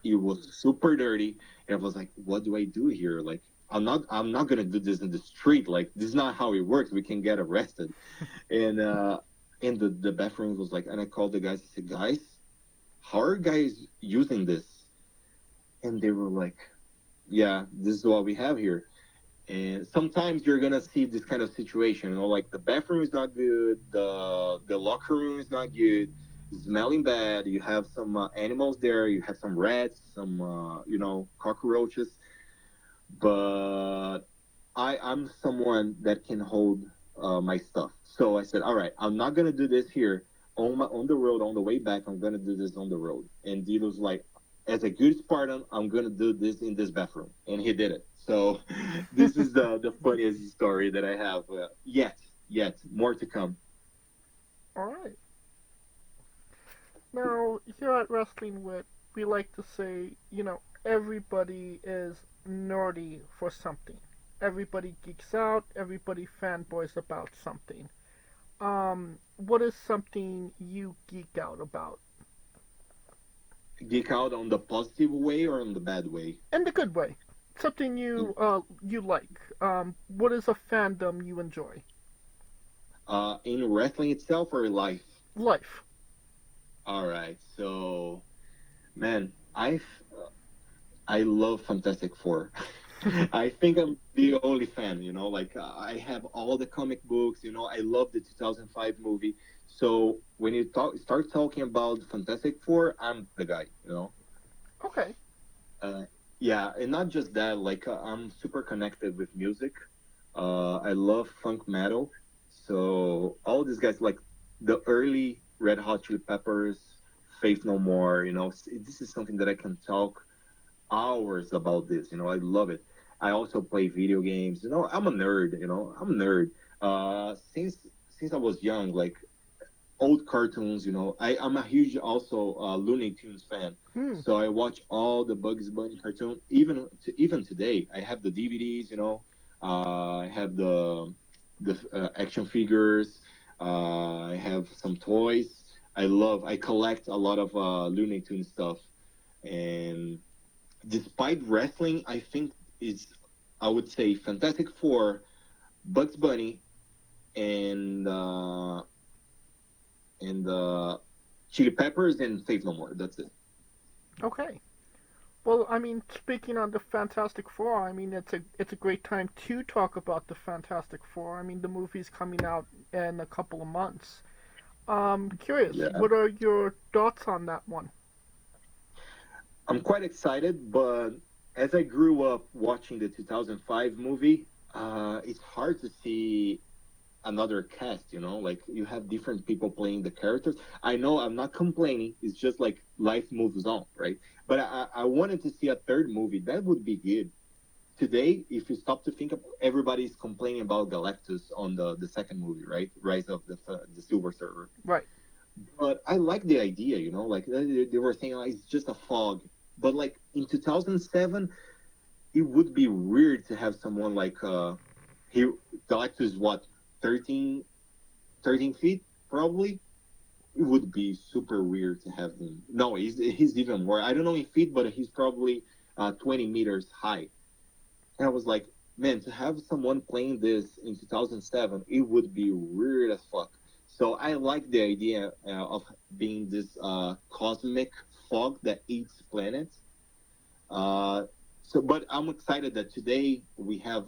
It was super dirty, and I was like, "What do I do here?" Like, I'm not gonna do this in the street. Like, this is not how it works. We can get arrested. And the bathroom was like, and I called the guys. I said, "Guys, how are guys using this?" And they were like, "Yeah, this is what we have here." And sometimes you're gonna see this kind of situation, you know, like the bathroom is not good, the locker room is not good, smelling bad. You have some animals there, you have some rats, some cockroaches. But I'm someone that can hold my stuff. So I said, "All right, I'm not gonna do this here on the road. On the way back, I'm gonna do this on the road." And Dino's like, "As a good Spartan, I'm gonna do this in this bathroom," and he did it. So this is the funniest story that I have yet more to come. All right. Now, here at Wrestling Wit, we like to say, everybody is nerdy for something. Everybody geeks out, everybody fanboys about something. What is something you geek out about? Geek out on the positive way or on the bad way? In the good way. Something you like. What is a fandom you enjoy? In wrestling itself or life? Life. All right. So, man, I love Fantastic Four. I think I'm the only fan, like I have all the comic books, I love the 2005 movie. So when you start talking about Fantastic Four, I'm the guy, Okay. Yeah, and not just that. Like I'm super connected with music. I love funk metal. So all these guys, like the early Red Hot Chili Peppers, Faith No More. This is something that I can talk hours about this. I love it. I also play video games. I'm a nerd. I'm a nerd. Since I was young, like old cartoons. I'm a huge also Looney Tunes fan. So I watch all the Bugs Bunny cartoon. Even today, I have the DVDs. I have the action figures. I have some toys. I collect a lot of Looney Tunes stuff. And despite wrestling, I think I would say Fantastic Four, Bugs Bunny, and Chili Peppers and Faith No More. That's it. Okay. Well, I mean, speaking on the Fantastic Four, I mean, it's a great time to talk about the Fantastic Four. I mean, the movie's coming out in a couple of months. Curious, Yeah. what are your thoughts on that one? I'm quite excited, but as I grew up watching the 2005 movie, it's hard to see another cast. Like you have different people playing the characters. I know I'm not complaining. It's just like life moves on, right? But I wanted to see a third movie. That would be good. Today, if you stop to think of, everybody's complaining about Galactus on the second movie, right? Rise of the Silver Surfer. Right. But I like the idea, like they were saying, it's just a fog. But like in 2007, it would be weird to have someone like Galactus, what, 13 feet probably. It would be super weird to have him. No, he's even more. I don't know in feet, but he's probably 20 meters high. And I was like, man, to have someone playing this in 2007, it would be weird as fuck. So I like the idea of being this cosmic fog that eats planets. But I'm excited that today we have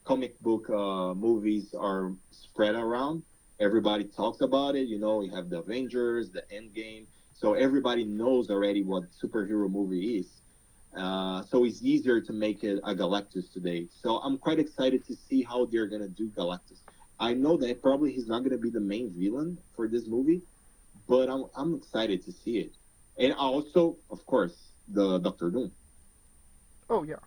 comic book movies are spread around. Everybody talks about it. We have the Avengers, the Endgame. So everybody knows already what superhero movie is. So it's easier to make it a Galactus today. So I'm quite excited to see how they're going to do Galactus. I know that probably he's not going to be the main villain for this movie, but I'm excited to see it. And also, of course, the Doctor Doom. Oh, yeah.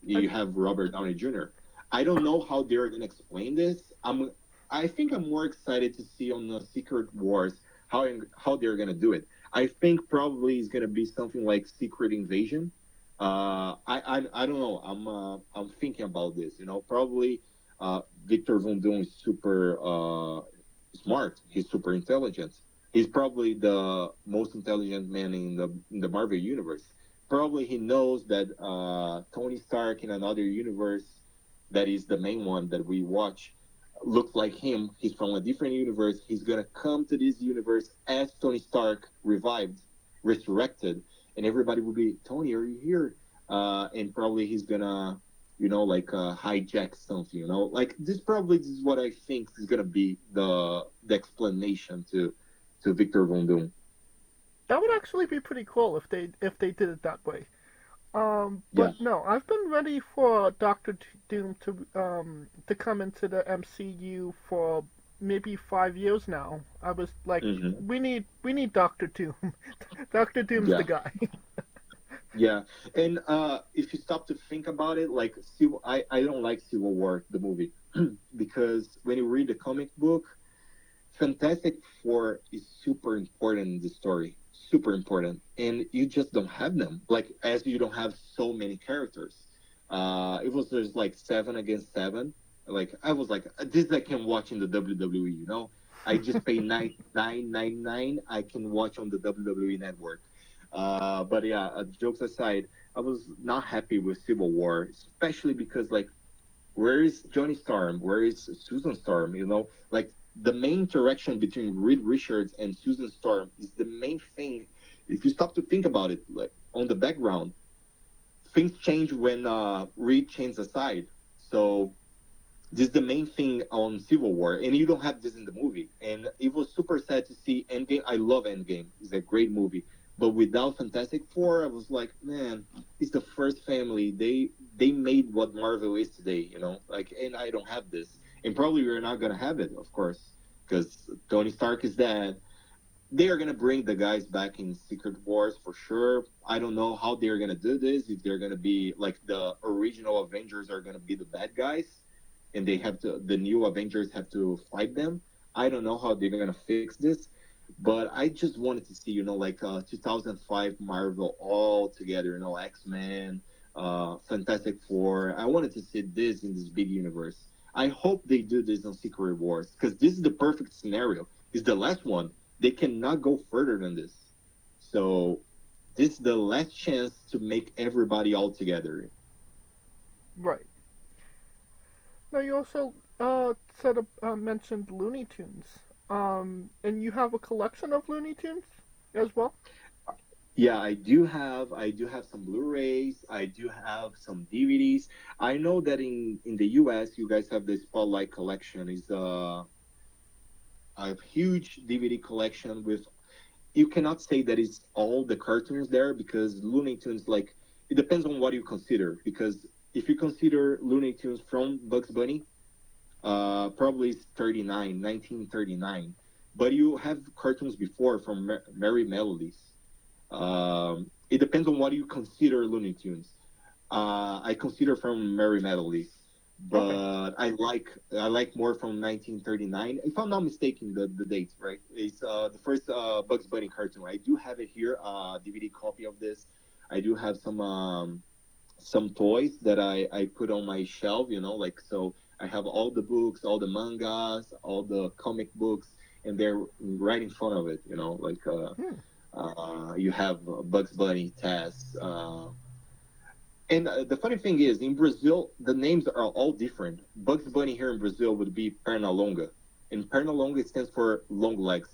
You have Robert Downey Jr. I don't know how they're going to explain this. I think I'm more excited to see on the Secret Wars how they're going to do it. I think probably it's going to be something like Secret Invasion. I don't know. I'm thinking about this. Probably Victor Von Doom is super smart. He's super intelligent. He's probably the most intelligent man in the Marvel universe. Probably he knows that Tony Stark in another universe, that is the main one that we watch, looks like him. He's from a different universe. He's gonna come to this universe as Tony Stark revived, resurrected, and everybody will be, Tony, are you here? And probably he's gonna, hijack something. Like this is what I think is gonna be the explanation to Victor Von Doom. That would actually be pretty cool if they did it that way. But no, I've been ready for Doctor Doom to come into the MCU for maybe 5 years now. I was like, we need Doctor Doom. Doctor Doom's the guy. Yeah, and if you stop to think about it, like I don't like Civil War the movie because when you read the comic book, Fantastic Four is super important in the story. Super important, and you just don't have them, like as you don't have so many characters. It was just like 7 against 7. Like I was like, this I can watch in the WWE. I just pay $9.99. I can watch on the WWE network. But yeah, jokes aside, I was not happy with Civil War, especially because like, where is Johnny Storm? Where is Susan Storm? Like the main interaction between Reed Richards and Susan Storm is the main thing. If you stop to think about it, like on the background, things change when Reed changes aside. So this is the main thing on Civil War, and you don't have this in the movie. And it was super sad to see Endgame. I love Endgame. It's a great movie. But without Fantastic Four, I was like, man, it's the first family. They made what Marvel is today, Like, and I don't have this, and probably we're not gonna have it, of course, because Tony Stark is dead. They are gonna bring the guys back in Secret Wars for sure. I don't know how they're gonna do this. If they're gonna be like the original Avengers are gonna be the bad guys, and the new Avengers have to fight them. I don't know how they're gonna fix this, but I just wanted to see, like 2005 Marvel all together, X-Men, Fantastic Four. I wanted to see this in this big universe. I hope they do this on Secret Wars, because this is the perfect scenario. It's the last one. They cannot go further than this. So this is the last chance to make everybody all together. Right. Now you also mentioned Looney Tunes. And you have a collection of Looney Tunes as well? Yeah, I do have some Blu-rays. I do have some DVDs. I know that in the US, you guys have the Spotlight collection. Is a huge DVD collection with. You cannot say that it's all the cartoons there, because Looney Tunes, like, it depends on what you consider. Because if you consider Looney Tunes from Bugs Bunny, probably it's 1939. But you have cartoons before from Merry Melodies. It depends on what you consider Looney Tunes. I consider from Merry Melodies, but I like more from 1939. If I'm not mistaken, the date, right? It's the first Bugs Bunny cartoon. I do have it here, DVD copy of this. I do have some toys that I put on my shelf, like, so I have all the books, all the mangas, all the comic books, and they're right in front of it, like you have Bugs Bunny, Taz. And the funny thing is, in Brazil, the names are all different. Bugs Bunny here in Brazil would be Pernalonga, and Pernalonga stands for long legs.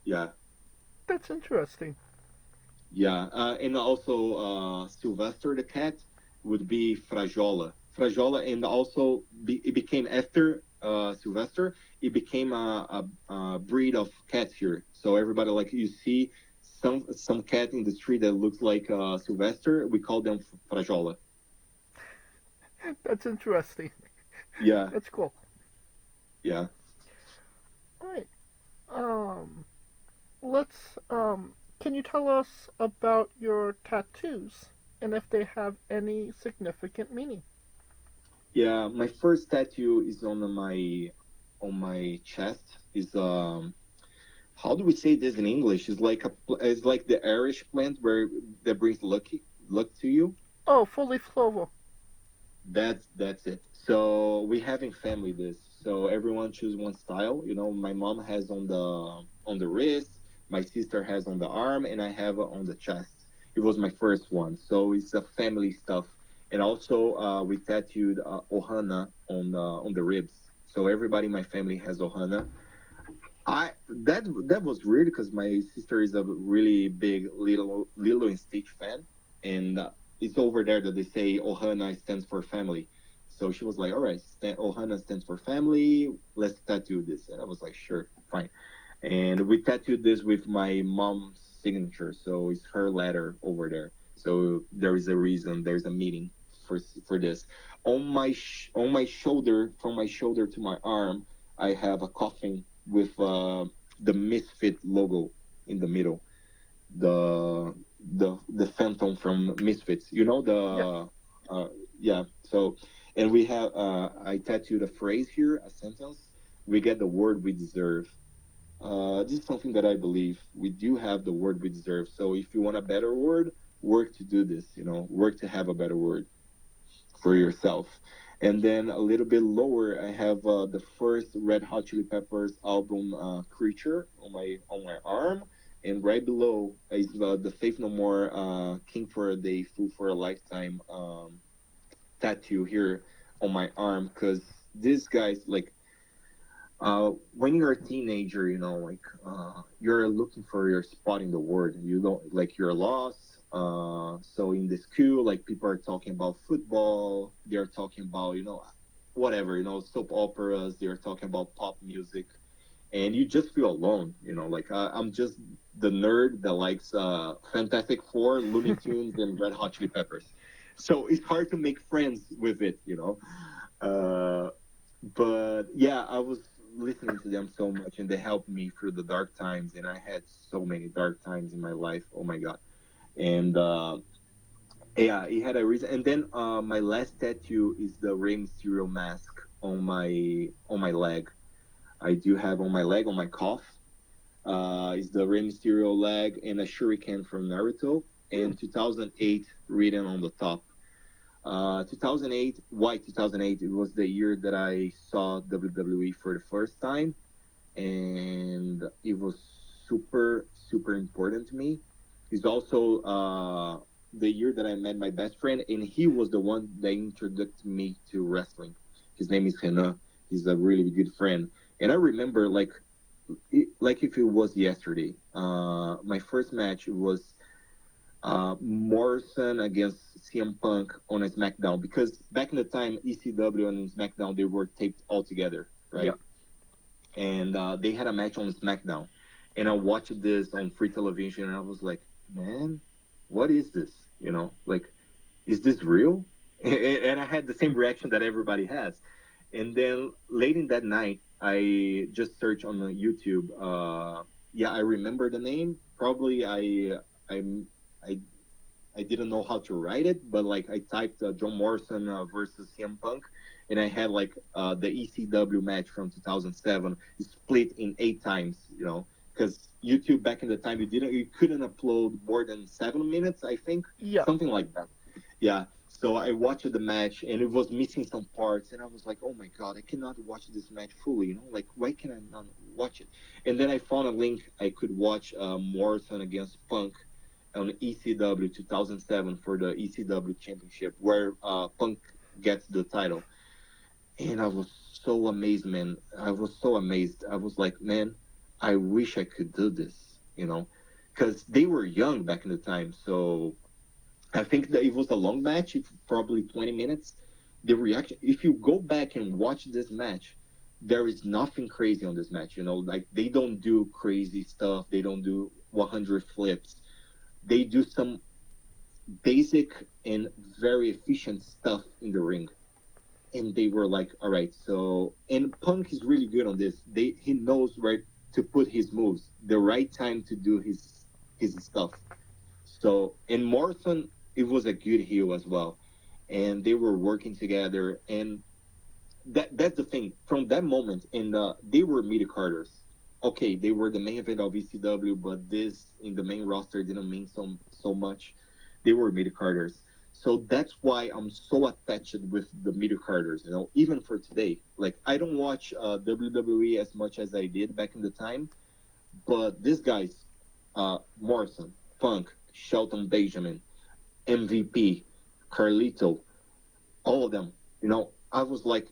Yeah. That's interesting. Yeah, and also Sylvester the cat would be Frajola. Frajola, and also it became after Sylvester, it became a breed of cats here. So everybody, like, you see some cat in the street that looks like Sylvester, we call them Frajola. That's interesting. Yeah. That's cool. Yeah. All right. Can you tell us about your tattoos and if they have any significant meaning? Yeah, my first tattoo is on my chest. Is how do we say this in English? It's like the Irish plant that brings luck to you. Oh, fully clover. That's it. So we have in family this. So everyone choose one style. My mom has on the wrist, my sister has on the arm, and I have on the chest. It was my first one. So it's a family stuff. And also we tattooed Ohana on the ribs. So everybody in my family has Ohana. That was weird because my sister is a really big Lilo and Stitch fan, and it's over there that they say Ohana stands for family. So she was like, "All right, Ohana stands for family. Let's tattoo this." And I was like, "Sure, fine." And we tattooed this with my mom's signature, so it's her letter over there. So there is a reason. There's a meaning for this. On my shoulder, from my shoulder to my arm, I have a coffin with the Misfit logo in the middle, the Phantom from Misfits. Yeah. So, and we have I tattooed a phrase here, a sentence. We get the word we deserve. This is something that I believe. We do have the word we deserve. So if you want a better word, work to do this. Work to have a better word for yourself. And then a little bit lower, I have the first Red Hot Chili Peppers album, "Creature," on my arm, and right below is the Faith No More, "King for a Day, Fool for a Lifetime" tattoo here on my arm, because these guys, like, when you're a teenager, you're looking for your spot in the world. You don't, like, you're lost. So in the school, like, people are talking about football. They're talking about, whatever, soap operas. They're talking about pop music. and you just feel alone. Like I'm just the nerd that likes Fantastic Four, Looney Tunes, and Red Hot Chili Peppers. So it's hard to make friends with it. But yeah, I was listening to them so much, and they helped me through the dark times. And I had so many dark times in my life. Oh my god! And yeah, it had a reason. And then my last tattoo is the Rey Mysterio mask on my leg. I do have on my leg, on my calf. Is the Rey Mysterio leg and a shuriken from Naruto, and 2008 written on the top. 2008, why 2008? It was the year that I saw WWE for the first time, and it was super, super important to me. It's also the year that I met my best friend, and he was the one that introduced me to wrestling. His name is Renan. He's a really good friend. And I remember, like if it was yesterday, my first match was Morrison against CM Punk on a SmackDown, because back in the time, ECW and SmackDown, they were taped all together, right? Yeah. And they had a match on SmackDown, and I watched this on free television, and I was like, man, what is this? Like, is this real? And I had the same reaction that everybody has. And then late in that night, I just searched on YouTube. Yeah, I remember the name. Probably I didn't know how to write it, but like I typed John Morrison versus CM Punk, and I had like the ECW match from 2007 split in 8 times. Because YouTube back in the time you couldn't upload more than 7 minutes, I think. Yeah. Something like that. Yeah. So I watched the match, and it was missing some parts, and I was like, oh my god, I cannot watch this match fully. Like, why can I not watch it? And then I found a link I could watch Morrison against Punk on ECW 2007 for the ECW Championship, where Punk gets the title. And I was so amazed, man. I was so amazed. I was like, man, I wish I could do this, because they were young back in the time. So I think that it was a long match, probably 20 minutes. The reaction, if you go back and watch this match, there is nothing crazy on this match. Like they don't do crazy stuff. They don't do 100 flips. They do some basic and very efficient stuff in the ring. And they were like, all right, so, and Punk is really good on this. He knows right to put his moves, the right time to do his stuff. So, and Morrison, it was a good heel as well. And they were working together. And that's the thing. From that moment, and they were mid-carders. Okay, they were the main event of ECW, but this in the main roster didn't mean so much. They were mid-carders. So that's why I'm so attached with the mid-carders, even for today. Like, I don't watch WWE as much as I did back in the time, but these guys, Morrison, Punk, Shelton Benjamin, MVP, Carlito, all of them, I was like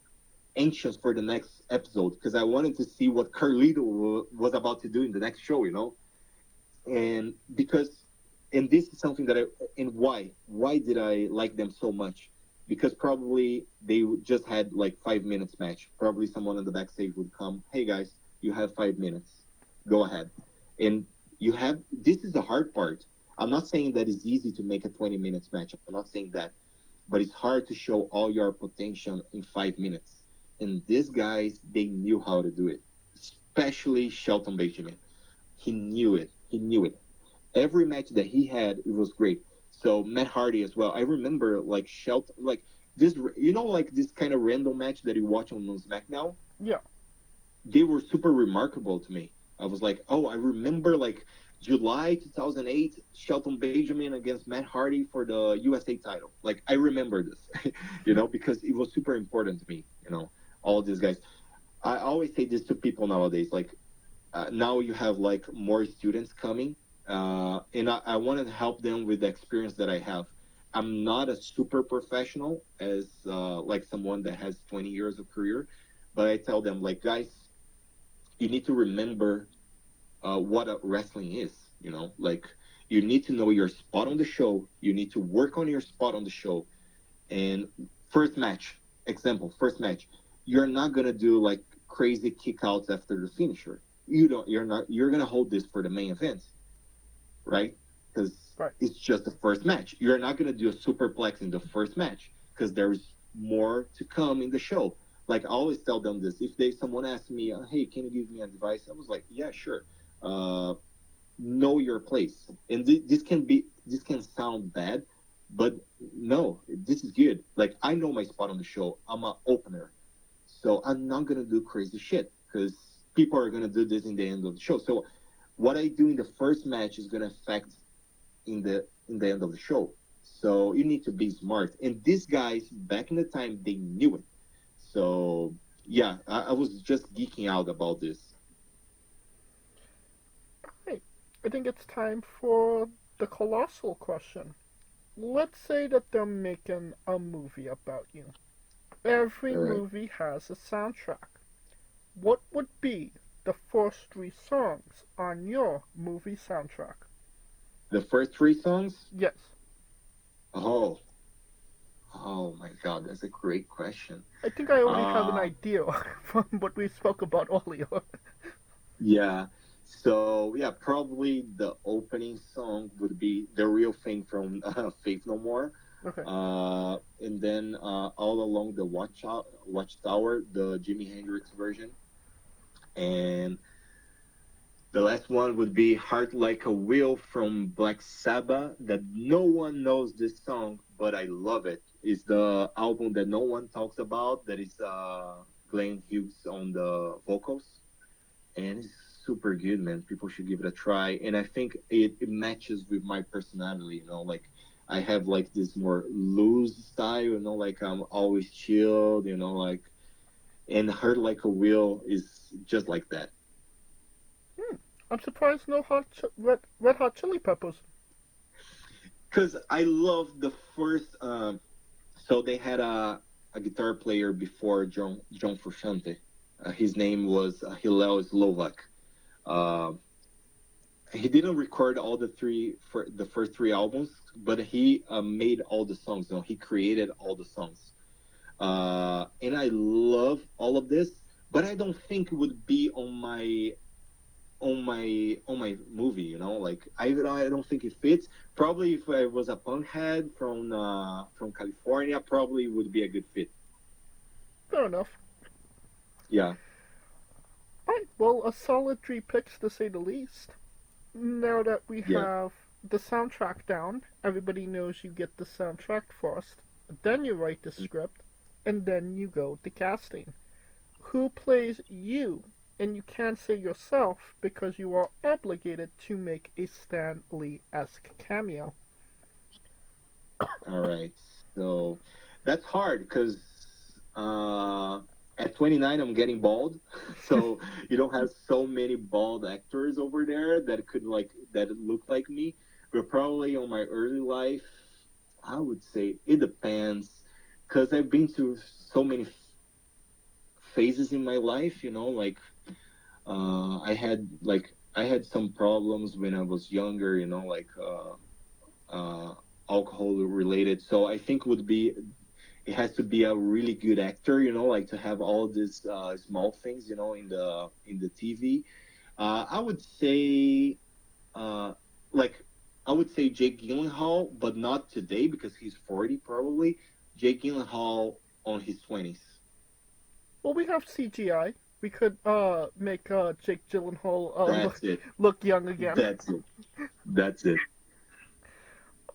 anxious for the next episode because I wanted to see what Carlito was about to do in the next show, and this is something that why did I like them so much? Because probably they just had like 5 minutes match. Probably someone on the backstage would come, hey guys, you have 5 minutes, go ahead. And this is the hard part. I'm not saying that it's easy to make a 20 minutes match. I'm not saying that, but it's hard to show all your potential in 5 minutes. And these guys, they knew how to do it, especially Shelton Benjamin. He knew it. Every match that he had, it was great. So Matt Hardy as well. I remember like Shelton, like this, like this kind of random match that you watch on SmackDown. Yeah. They were super remarkable to me. I was like, oh, I remember like July 2008, Shelton Benjamin against Matt Hardy for the USA title. Like I remember this, because it was super important to me. All these guys. I always say this to people nowadays. Like now you have like more students coming. And I want to help them with the experience that I have. I'm not a super professional as like someone that has 20 years of career, but I tell them like, guys, you need to remember what wrestling is. Like you need to know your spot on the show. You need to work on your spot on the show. And first match, you're not gonna do like crazy kickouts after the finisher. you're gonna hold this for the main event, right? Because it's just the first match. You're not gonna do a superplex in the first match because there's more to come in the show. Like I always tell them this: if someone asks me, "Hey, can you give me advice?" I was like, "Yeah, sure." Know your place, and this can sound bad, but no, this is good. Like I know my spot on the show. I'm an opener, so I'm not gonna do crazy shit because people are gonna do this in the end of the show. So what I do in the first match is gonna affect in the end of the show. So you need to be smart. And these guys back in the time, they knew it. So yeah, I was just geeking out about this. Right. I think it's time for the colossal question. Let's say that they're making a movie about you. Every movie has a soundtrack. What would be the first 3 songs on your movie soundtrack? The first 3 songs? Yes. Oh my God, that's a great question. I think I already have an idea from what we spoke about earlier. Yeah. So yeah, probably the opening song would be "The Real Thing" from Faith No More. Okay. And then all along the Watchtower, the Jimi Hendrix version, and the last one would be "Heart Like a Wheel" from Black Sabbath. That no one knows this song, but I love it. It's the album that no one talks about. That is Glenn Hughes on the vocals, and it's super good, man. People should give it a try. And I think it matches with my personality. You know, like I have like this more loose style. You know, like I'm always chilled. You know, like, and "Heart Like a Wheel" is just like that. I'm surprised no Red Hot Chili Peppers. Because I love the first. So they had a guitar player before John Frusciante. His name was Hillel Slovak. He didn't record all the first 3 albums, but he made all the songs. You know, he created all the songs. And I love all of this, but I don't think it would be on my movie. You know, like I don't think it fits. Probably if I was a punk head from California, probably would be a good fit. Fair enough. Yeah. Alright, well, a solid 3 picks to say the least. Now that we have the soundtrack down, everybody knows you get the soundtrack first, then you write the script, and then you go to casting. Who plays you? And you can't say yourself because you are obligated to make a Stan Lee-esque cameo. All right. So that's hard because at 29 I'm getting bald, so you don't have so many bald actors over there that look like me. But probably on my early life, I would say it depends because I've been through so many phases in my life. You know, like I had some problems when I was younger. You know, like alcohol related. So I think it has to be a really good actor, you know, like to have all these small things, you know, in the TV. I would say, Jake Gyllenhaal, but not today because he's 40 probably. Jake Gyllenhaal on his 20s. Well, we have CGI. We could make Jake Gyllenhaal look young again. That's it.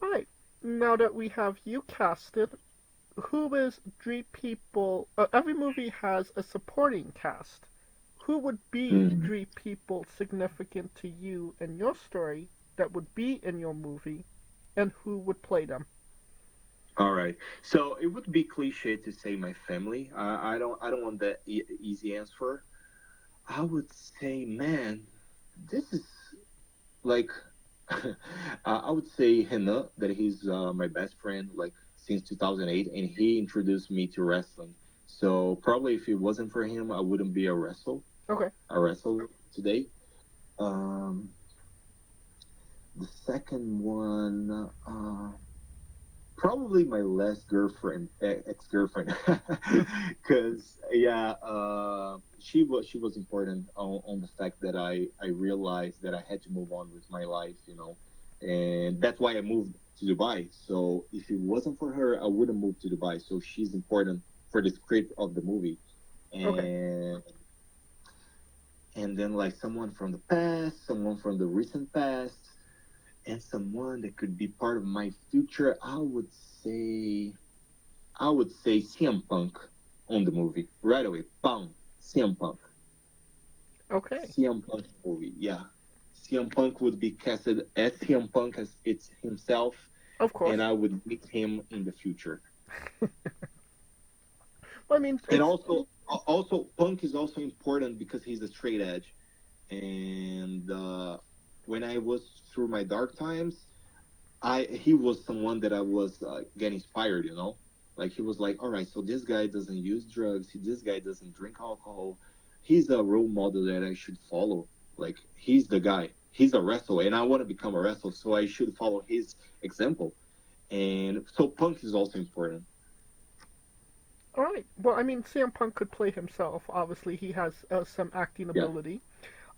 All right. Now that we have you casted, who is 3 people? Every movie has a supporting cast. Who would be 3 people significant to you and your story that would be in your movie, and who would play them? All right. So it would be cliche to say my family. I don't want that easy answer. I would say, man, this is like I would say Hena, that he's my best friend like since 2008, and he introduced me to wrestling. So probably if it wasn't for him, I wouldn't be a wrestler today. The second one, probably my last girlfriend, ex-girlfriend, because she was important on the fact that I realized that I had to move on with my life, and that's why I moved to Dubai. So if it wasn't for her, I wouldn't move to Dubai. So she's important for the script of the movie, and Okay. and then like someone from the past, someone from the recent past, and someone that could be part of my future. I would say CM Punk on the movie right away. Bang, CM Punk. Okay. CM Punk movie, yeah. CM Punk would be casted as CM Punk as it's himself, Of course. and I would meet him in the future. I mean, And also, Punk is also important because he's a straight edge. And when I was through my dark times, he was someone that I was getting inspired. Like he was like, all right, so this guy doesn't use drugs. This guy doesn't drink alcohol. He's a role model that I should follow. Like he's the guy. He's a wrestler, and I want to become a wrestler, so I should follow his example. And so Punk is also important. all right. Well, I mean, CM Punk could play himself. Obviously, he has some acting Yeah. ability.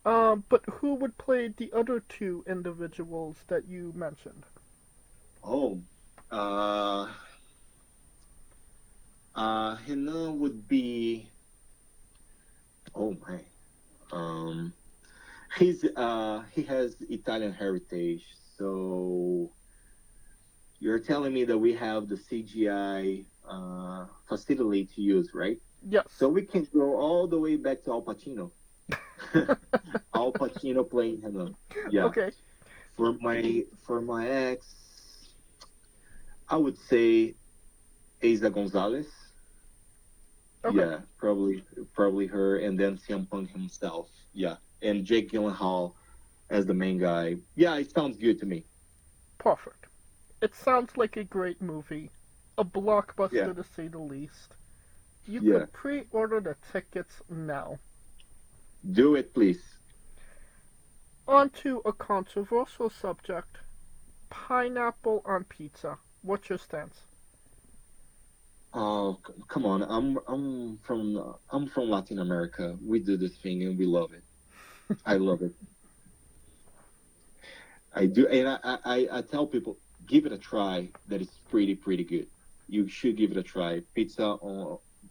But who would play the other two individuals that you mentioned? Oh, Hina would be. Oh my. He has Italian heritage, so you're telling me that we have the CGI facility to use, right? Yes. So we can go all the way back to Al Pacino. Al Pacino playing him. Yeah. Okay. For my ex, I would say Eiza Gonzalez. Okay. Yeah, probably her, and then CM Punk himself. Yeah, and Jake Gyllenhaal as the main guy. Yeah, it sounds good to me. Perfect. It sounds like a great movie. A blockbuster Yeah. to say the least. You Yeah. could pre-order the tickets now. Do it, please. On to a controversial subject. Pineapple on pizza. What's your stance? Oh, come on! I'm from Latin America. We do this thing and we love it. I love it. I do, and I tell people, give it a try. That is pretty good. You should give it a try.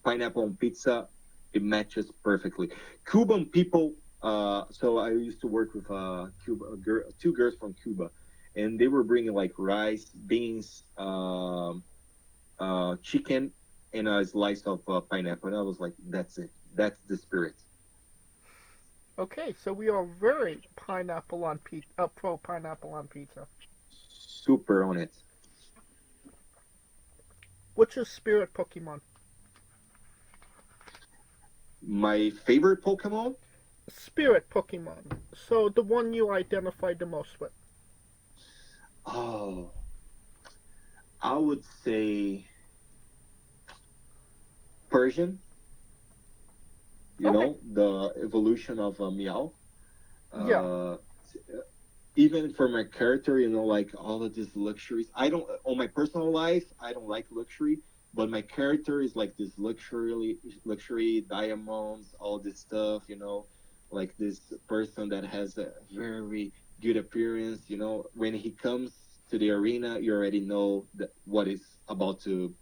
Pineapple on pizza, it matches perfectly. Cuban people. So I used to work with two girls from Cuba, and they were bringing like rice, beans, chicken, and a slice of pineapple. And I was like, that's it. That's the spirit. Okay, so we are very pro pineapple on pizza. Super on it. What's your spirit Pokemon? My favorite Pokemon? Spirit Pokemon. So the one you identify the most with. Oh, I would say Persian. Okay. The evolution of Meow. Yeah. Even for my character, like all of these luxuries. On my personal life, I don't like luxury, but my character is like this luxury diamonds, all this stuff, like this person that has a very good appearance, when he comes to the arena, you already know what is about to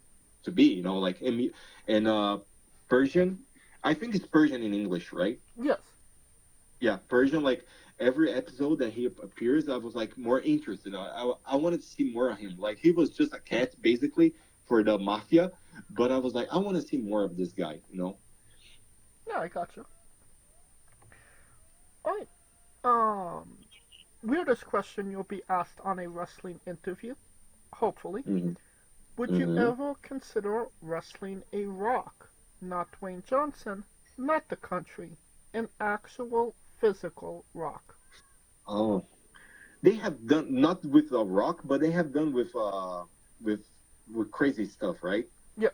be, like, and Persian, I think it's Persian in English, right? Yes. Yeah, Persian, like every episode that he appears, I was like more interested. I wanted to see more of him. Like he was just a cat basically for the mafia, but I was like, I want to see more of this guy. Yeah, I got you. Alright. Weirdest question you'll be asked on a wrestling interview, hopefully. Mm-hmm. Would you ever consider wrestling a Rock? Not Dwayne Johnson, not the country, an actual physical Rock. Oh, they have done not with a Rock, but they have done with crazy stuff, right? Yes.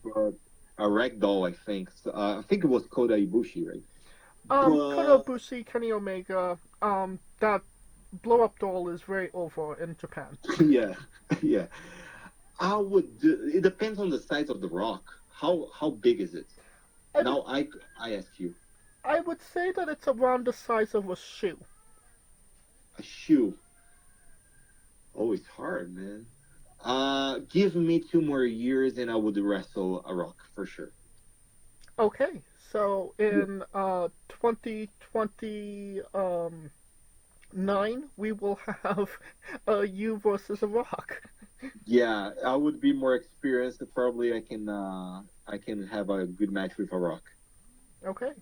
But a ragdoll, I think. So, I think it was Kota Ibushi, right? Kota Ibushi, Kenny Omega, that blow-up doll is very over in Japan. Yeah, yeah. I would do. It depends on the size of the rock. How big is it? I Now I ask you. I would say that it's around the size of a shoe. A shoe. Oh, it's hard, man. Give me 2 more years and I would wrestle a rock for sure. Okay, so in 2029 we will have you versus a rock. Yeah, I would be more experienced. Probably I can have a good match with a rock. Okay.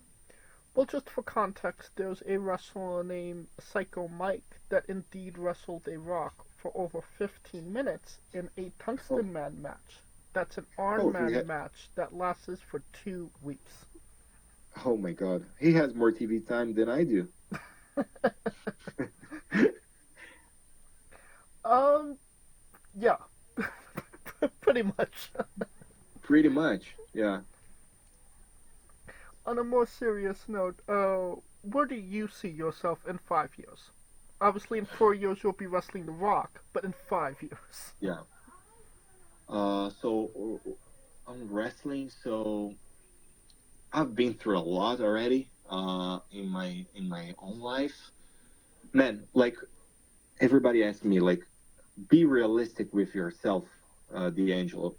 Well, just for context, there's a wrestler named Psycho Mike that indeed wrestled a rock for over 15 minutes in a Tungsten Man match. That's an Arm Man match that lasts for 2 weeks. Oh my God, he has more TV time than I do. Yeah, pretty much. Pretty much, yeah. On a more serious note, where do you see yourself in 5 years? Obviously, in 4 years you'll be wrestling The Rock, but in 5 years. Yeah. So I'm wrestling. So I've been through a lot already. In my own life, man. Like everybody asks me, like, be realistic with yourself, D'Angelo.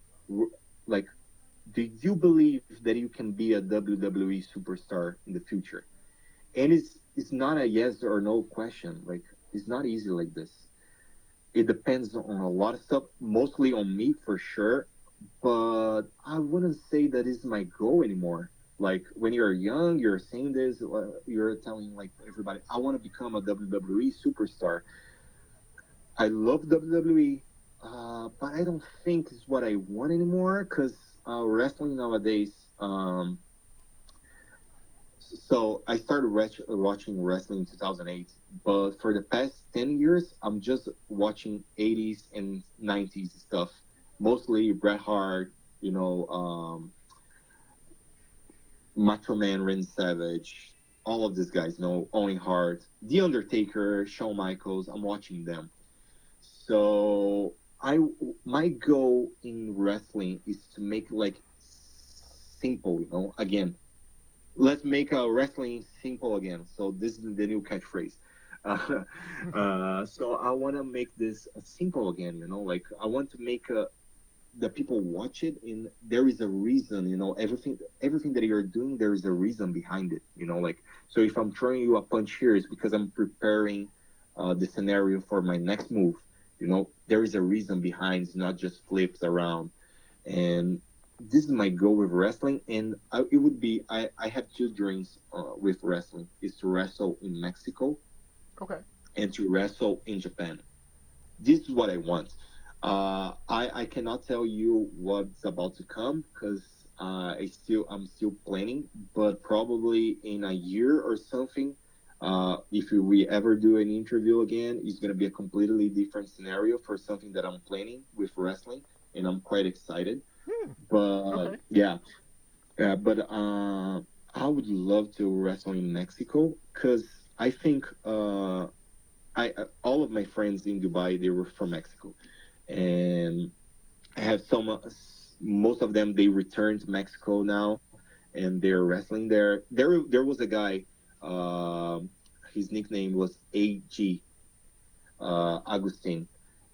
Like, do you believe that you can be a WWE superstar in the future? And it's not a yes or no question. Like, it's not easy like this. It depends on a lot of stuff, mostly on me for sure. But I wouldn't say that is my goal anymore. Like when you're young, you're saying this, you're telling like everybody, I want to become a WWE superstar. I love WWE, but I don't think it's what I want anymore because wrestling nowadays. So I started watching wrestling in 2008, but for the past 10 years, I'm just watching 80s and 90s stuff, mostly Bret Hart, Macho Man, Randy Savage, all of these guys, Owen Hart, The Undertaker, Shawn Michaels. I'm watching them. So my goal in wrestling is to make like simple, again. Let's make wrestling simple again. So this is the new catchphrase. So I want to make this simple again. Like I want to make the people watch it, and there is a reason. Everything that you're doing, there is a reason behind it. Like so, if I'm throwing you a punch here, it's because I'm preparing the scenario for my next move. There is a reason behind. It's not just flips around, and this is my goal with wrestling, and it would be I have two dreams with wrestling: is to wrestle in Mexico, Okay. and to wrestle in Japan. This is what I want. I cannot tell you what's about to come because I'm still planning, but probably in a year or something, if we ever do an interview again, it's gonna be a completely different scenario for something that I'm planning with wrestling, and I'm quite excited. But Okay. but I would love to wrestle in Mexico because I think all of my friends in Dubai, they were from Mexico, and I have most of them, they returned to Mexico now, and they're wrestling there. There was a guy, his nickname was AG, Agustin.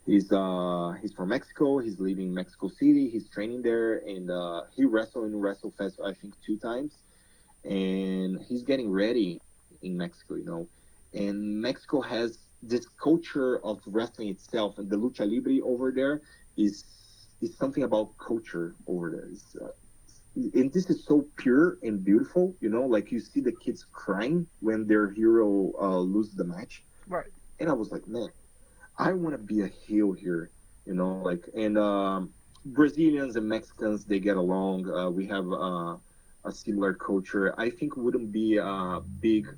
He's from Mexico. He's living in Mexico City. He's training there, and he wrestled in WrestleFest I think 2 times, and he's getting ready in Mexico. And Mexico has this culture of wrestling itself, and the lucha libre over there is something about culture over there. And this is so pure and beautiful. Like you see the kids crying when their hero loses the match, Right. and I was like, man, I want to be a heel here, and Brazilians and Mexicans, they get along. We have a similar culture. I think wouldn't be a big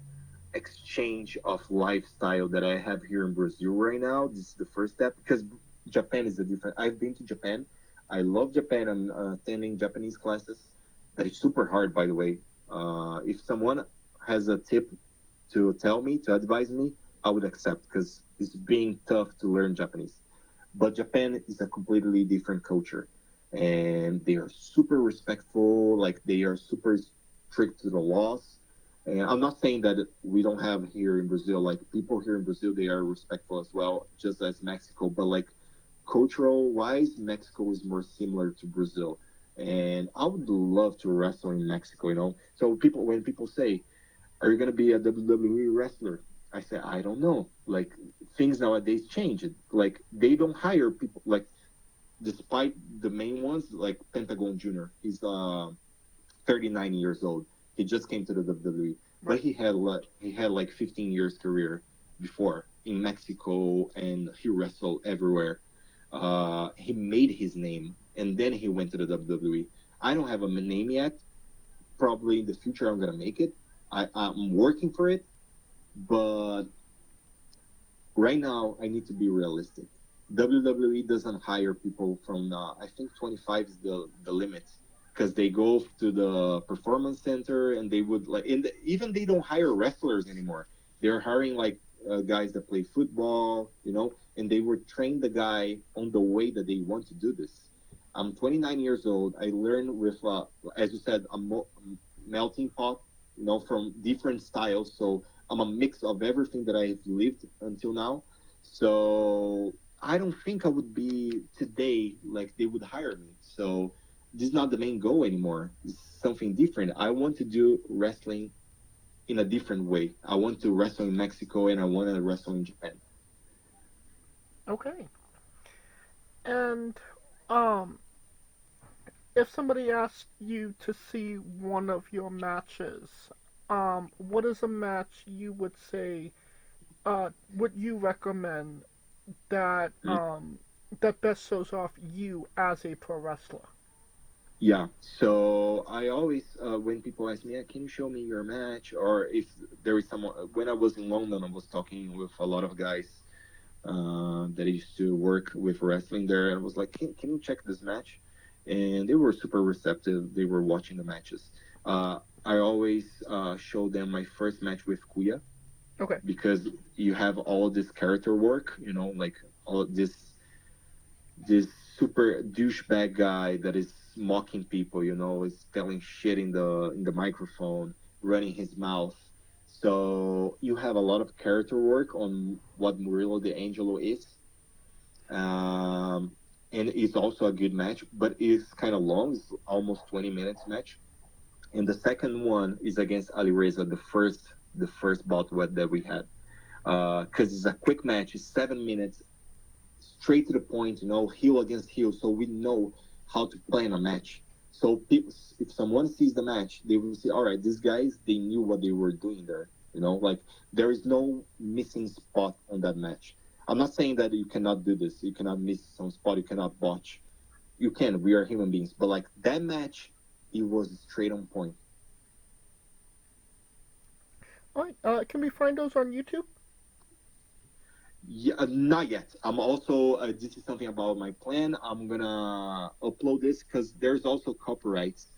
exchange of lifestyle that I have here in Brazil right now. This is the first step because Japan is a different. I've been to Japan. I love Japan. I'm attending Japanese classes. That is super hard, by the way. If someone has a tip to advise me, I would accept because it's being tough to learn Japanese. But Japan is a completely different culture, and they are super respectful. Like they are super strict to the laws. And I'm not saying that we don't have here in Brazil. Like people here in Brazil, they are respectful as well, just as Mexico. But like cultural wise, Mexico is more similar to Brazil. And I would love to wrestle in Mexico. So when people say, "Are you gonna be a WWE wrestler?" I say, "I don't know." Like things nowadays change. Like they don't hire people. Like despite the main ones, like Pentagon Jr. He's 39 years old. He just came to the WWE, but he had like 15 years career before in Mexico, and he wrestled everywhere. He made his name, and then he went to the WWE. I don't have a name yet. Probably in the future I'm gonna make it. I'm working for it, but right now I need to be realistic. WWE doesn't hire people from I think 25 is the limit, because they go to the performance center and they would like even they don't hire wrestlers anymore. They're hiring like guys that play football, and they would train the guy on the way that they want to do this. I'm 29 years old. I learned with, as you said, a melting pot, from different styles. So I'm a mix of everything that I've lived until now. So I don't think I would be today like they would hire me. So this is not the main goal anymore. It's something different. I want to do wrestling in a different way. I want to wrestle in Mexico and I want to wrestle in Japan. Okay. And if somebody asked you to see one of your matches, what is a match you would say would you recommend that that best shows off you as a pro wrestler? Yeah, so I always, when people ask me, can you show me your match? Or if there is someone, when I was in London, I was talking with a lot of guys that used to work with wrestling there, and I was like, can you check this match? And they were super receptive. They were watching the matches. I always show them my first match with Kuya. Okay. Because you have all this character work, like all this super douchebag guy that is mocking people, is telling shit in the microphone, running his mouth. So you have a lot of character work on what Murillo D'Angelo is. And it's also a good match, but it's kind of long. It's almost 20 minutes match. And the second one is against Alirazar, the first bout that we had. Because it's a quick match. It's 7 minutes, straight to the point, heel against heel, so we know how to plan a match. So people, if someone sees the match, they will say, all right, these guys, they knew what they were doing there. Like there is no missing spot on that match. I'm not saying that you cannot do this. You cannot miss some spot. You cannot botch. You can. We are human beings. But like that match, it was straight on point. All right. Can we find those on YouTube? Yeah, not yet. I'm also, this is something about my plan. I'm gonna upload this because there's also copyrights.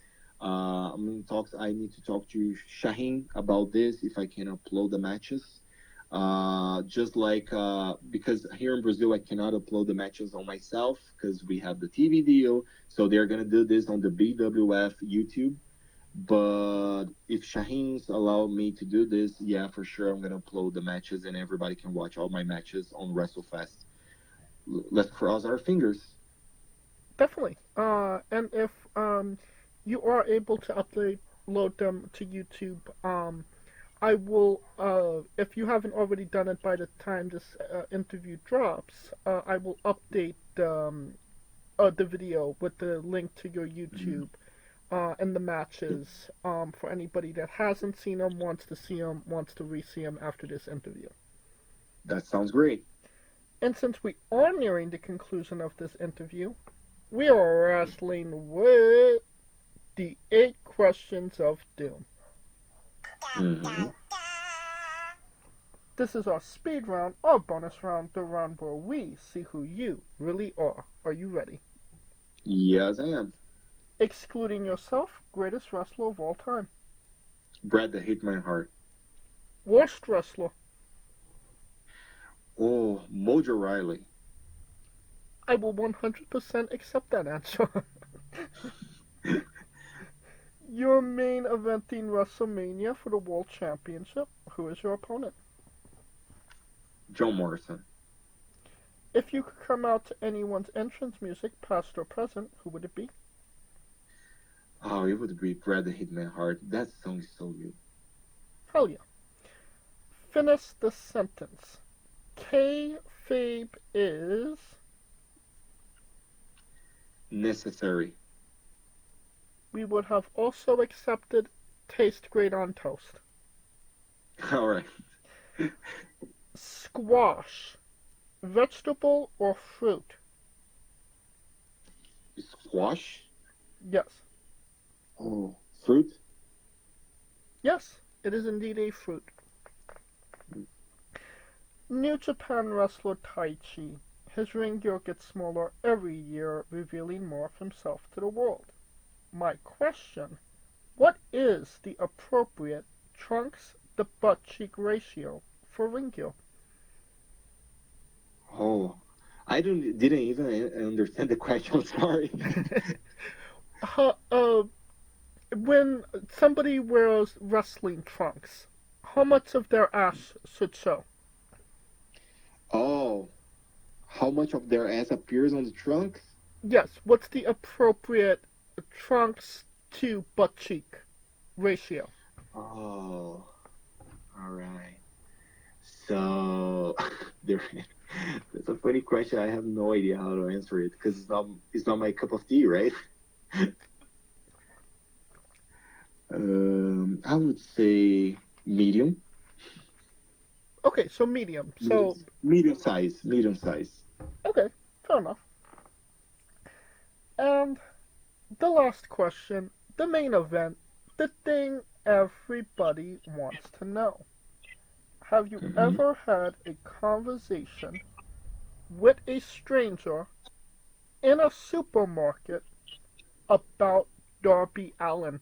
I'm in talks. I need to talk to Shaheen about this if I can upload the matches. Just like because here in Brazil I cannot upload the matches on myself because we have the TV deal. So they're gonna do this on the BWF YouTube. But if Shaheen's allow me to do this, yeah, for sure I'm gonna upload the matches and everybody can watch all my matches on WrestleFest. Let's cross our fingers. Definitely. And if you are able to upload them to YouTube, I will, if you haven't already done it by the time this interview drops, I will update the video with the link to your YouTube and the matches for anybody that hasn't seen them, wants to see them, wants to re-see them after this interview. That sounds great. And since we are nearing the conclusion of this interview, we are wrestling with the 8 questions of doom. Mm-hmm. This is our speed round, or bonus round, the round where we see who you really are. Are you ready? Yes, I am. Excluding yourself, greatest wrestler of all time. Brad, that hit my heart. Worst wrestler. Oh, Mojo Riley. I will 100% accept that answer. Your main eventing WrestleMania for the World Championship. Who is your opponent? John Morrison. If you could come out to anyone's entrance music, past or present, who would it be? Oh, it would be Bret the Hitman Hart. That song is so good. Hell yeah. Finish the sentence. Kayfabe is... Necessary. We would have also accepted taste great on toast. All right. Squash. Vegetable or fruit? Squash? Yes. Oh, fruit? Yes, it is indeed a fruit. New Japan wrestler Taichi. His ring gear gets smaller every year, revealing more of himself to the world. My question, what is the appropriate trunks to butt cheek ratio for ring gear? Oh, I didn't even understand the question. Sorry. When somebody wears wrestling trunks, how much of their ass should show? Oh, how much of their ass appears on the trunk? Yes, what's the appropriate trunks to butt cheek ratio? Oh, all right. So, that's a funny question. I have no idea how to answer it because it's not my cup of tea, right? I would say medium. Okay, so medium. So medium size. okay, fair enough. And the last question, the main event, the thing everybody wants to know. Have you ever had a conversation with a stranger in a supermarket about Darby Allin?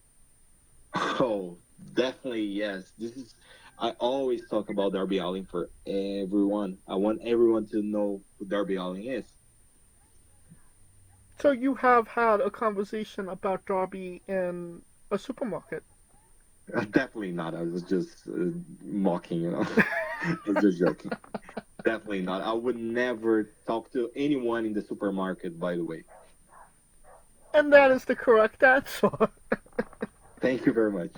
Oh, definitely yes. I always talk about Darby Allin for everyone. I want everyone to know who Darby Allin is. So you have had a conversation about Darby in a supermarket? Definitely not. I was just mocking, you know. I was just joking. Definitely not. I would never talk to anyone in the supermarket, by the way. And that is the correct answer. Thank you very much.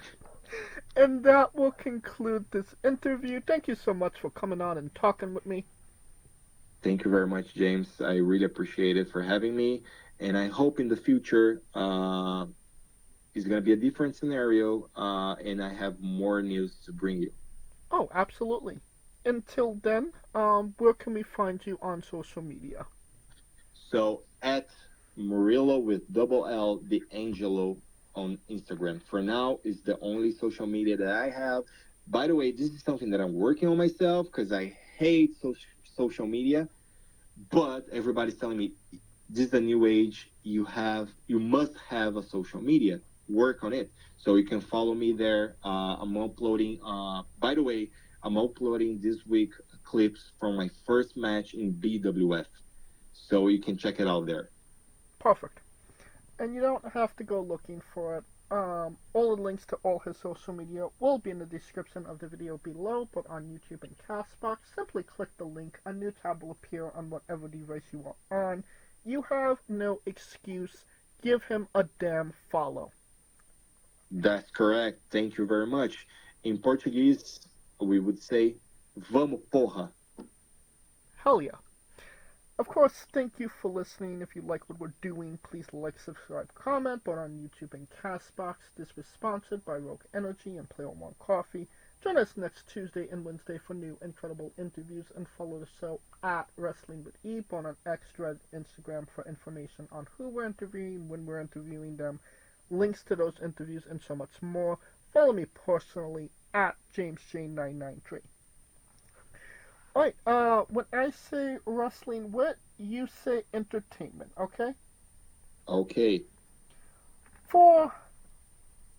And that will conclude this interview. Thank you so much for coming on and talking with me. Thank you very much, James. I really appreciate it for having me. And I hope in the future it's going to be a different scenario and I have more news to bring you. Oh, absolutely. Until then, where can we find you on social media? So at Murillo with double L D'Angelo on Instagram. For now, is the only social media that I have. By the way, this is something that I'm working on myself because I hate social media. But everybody's telling me this is a new age. You must have a social media. Work on it. So you can follow me there. I'm uploading. By the way, I'm uploading this week clips from my first match in BWF. So you can check it out there. Perfect. And you don't have to go looking for it. All the links to all his social media will be in the description of the video below, but on YouTube and Castbox, simply click the link. A new tab will appear on whatever device you are on. You have no excuse. Give him a damn follow. That's correct. Thank you very much. In Portuguese, we would say, vamos porra. Hell yeah. Of course, thank you for listening. If you like what we're doing, please like, subscribe, comment, both on YouTube and Castbox. This was sponsored by Rogue Energy and Play One Coffee. Join us next Tuesday and Wednesday for new incredible interviews, and follow the show at Wrestling with E, both on X, Thread, Instagram for information on who we're interviewing, when we're interviewing them, links to those interviews, and so much more. Follow me personally at JamesJ993. Alright, when I say wrestling wit, you say entertainment, okay? Okay. For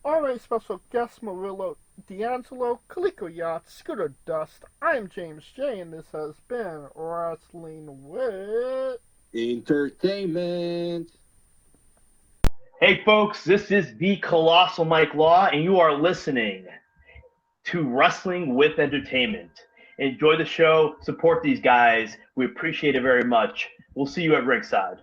our very special guest, Murillo D'Angelo, Kaliko Yacht, Scooter Dust, I'm James J, and this has been Wrestling Wit. Entertainment. Hey folks, this is the Colossal Mike Law, and you are listening to Wrestling with Entertainment. Enjoy the show, support these guys. We appreciate it very much. We'll see you at ringside.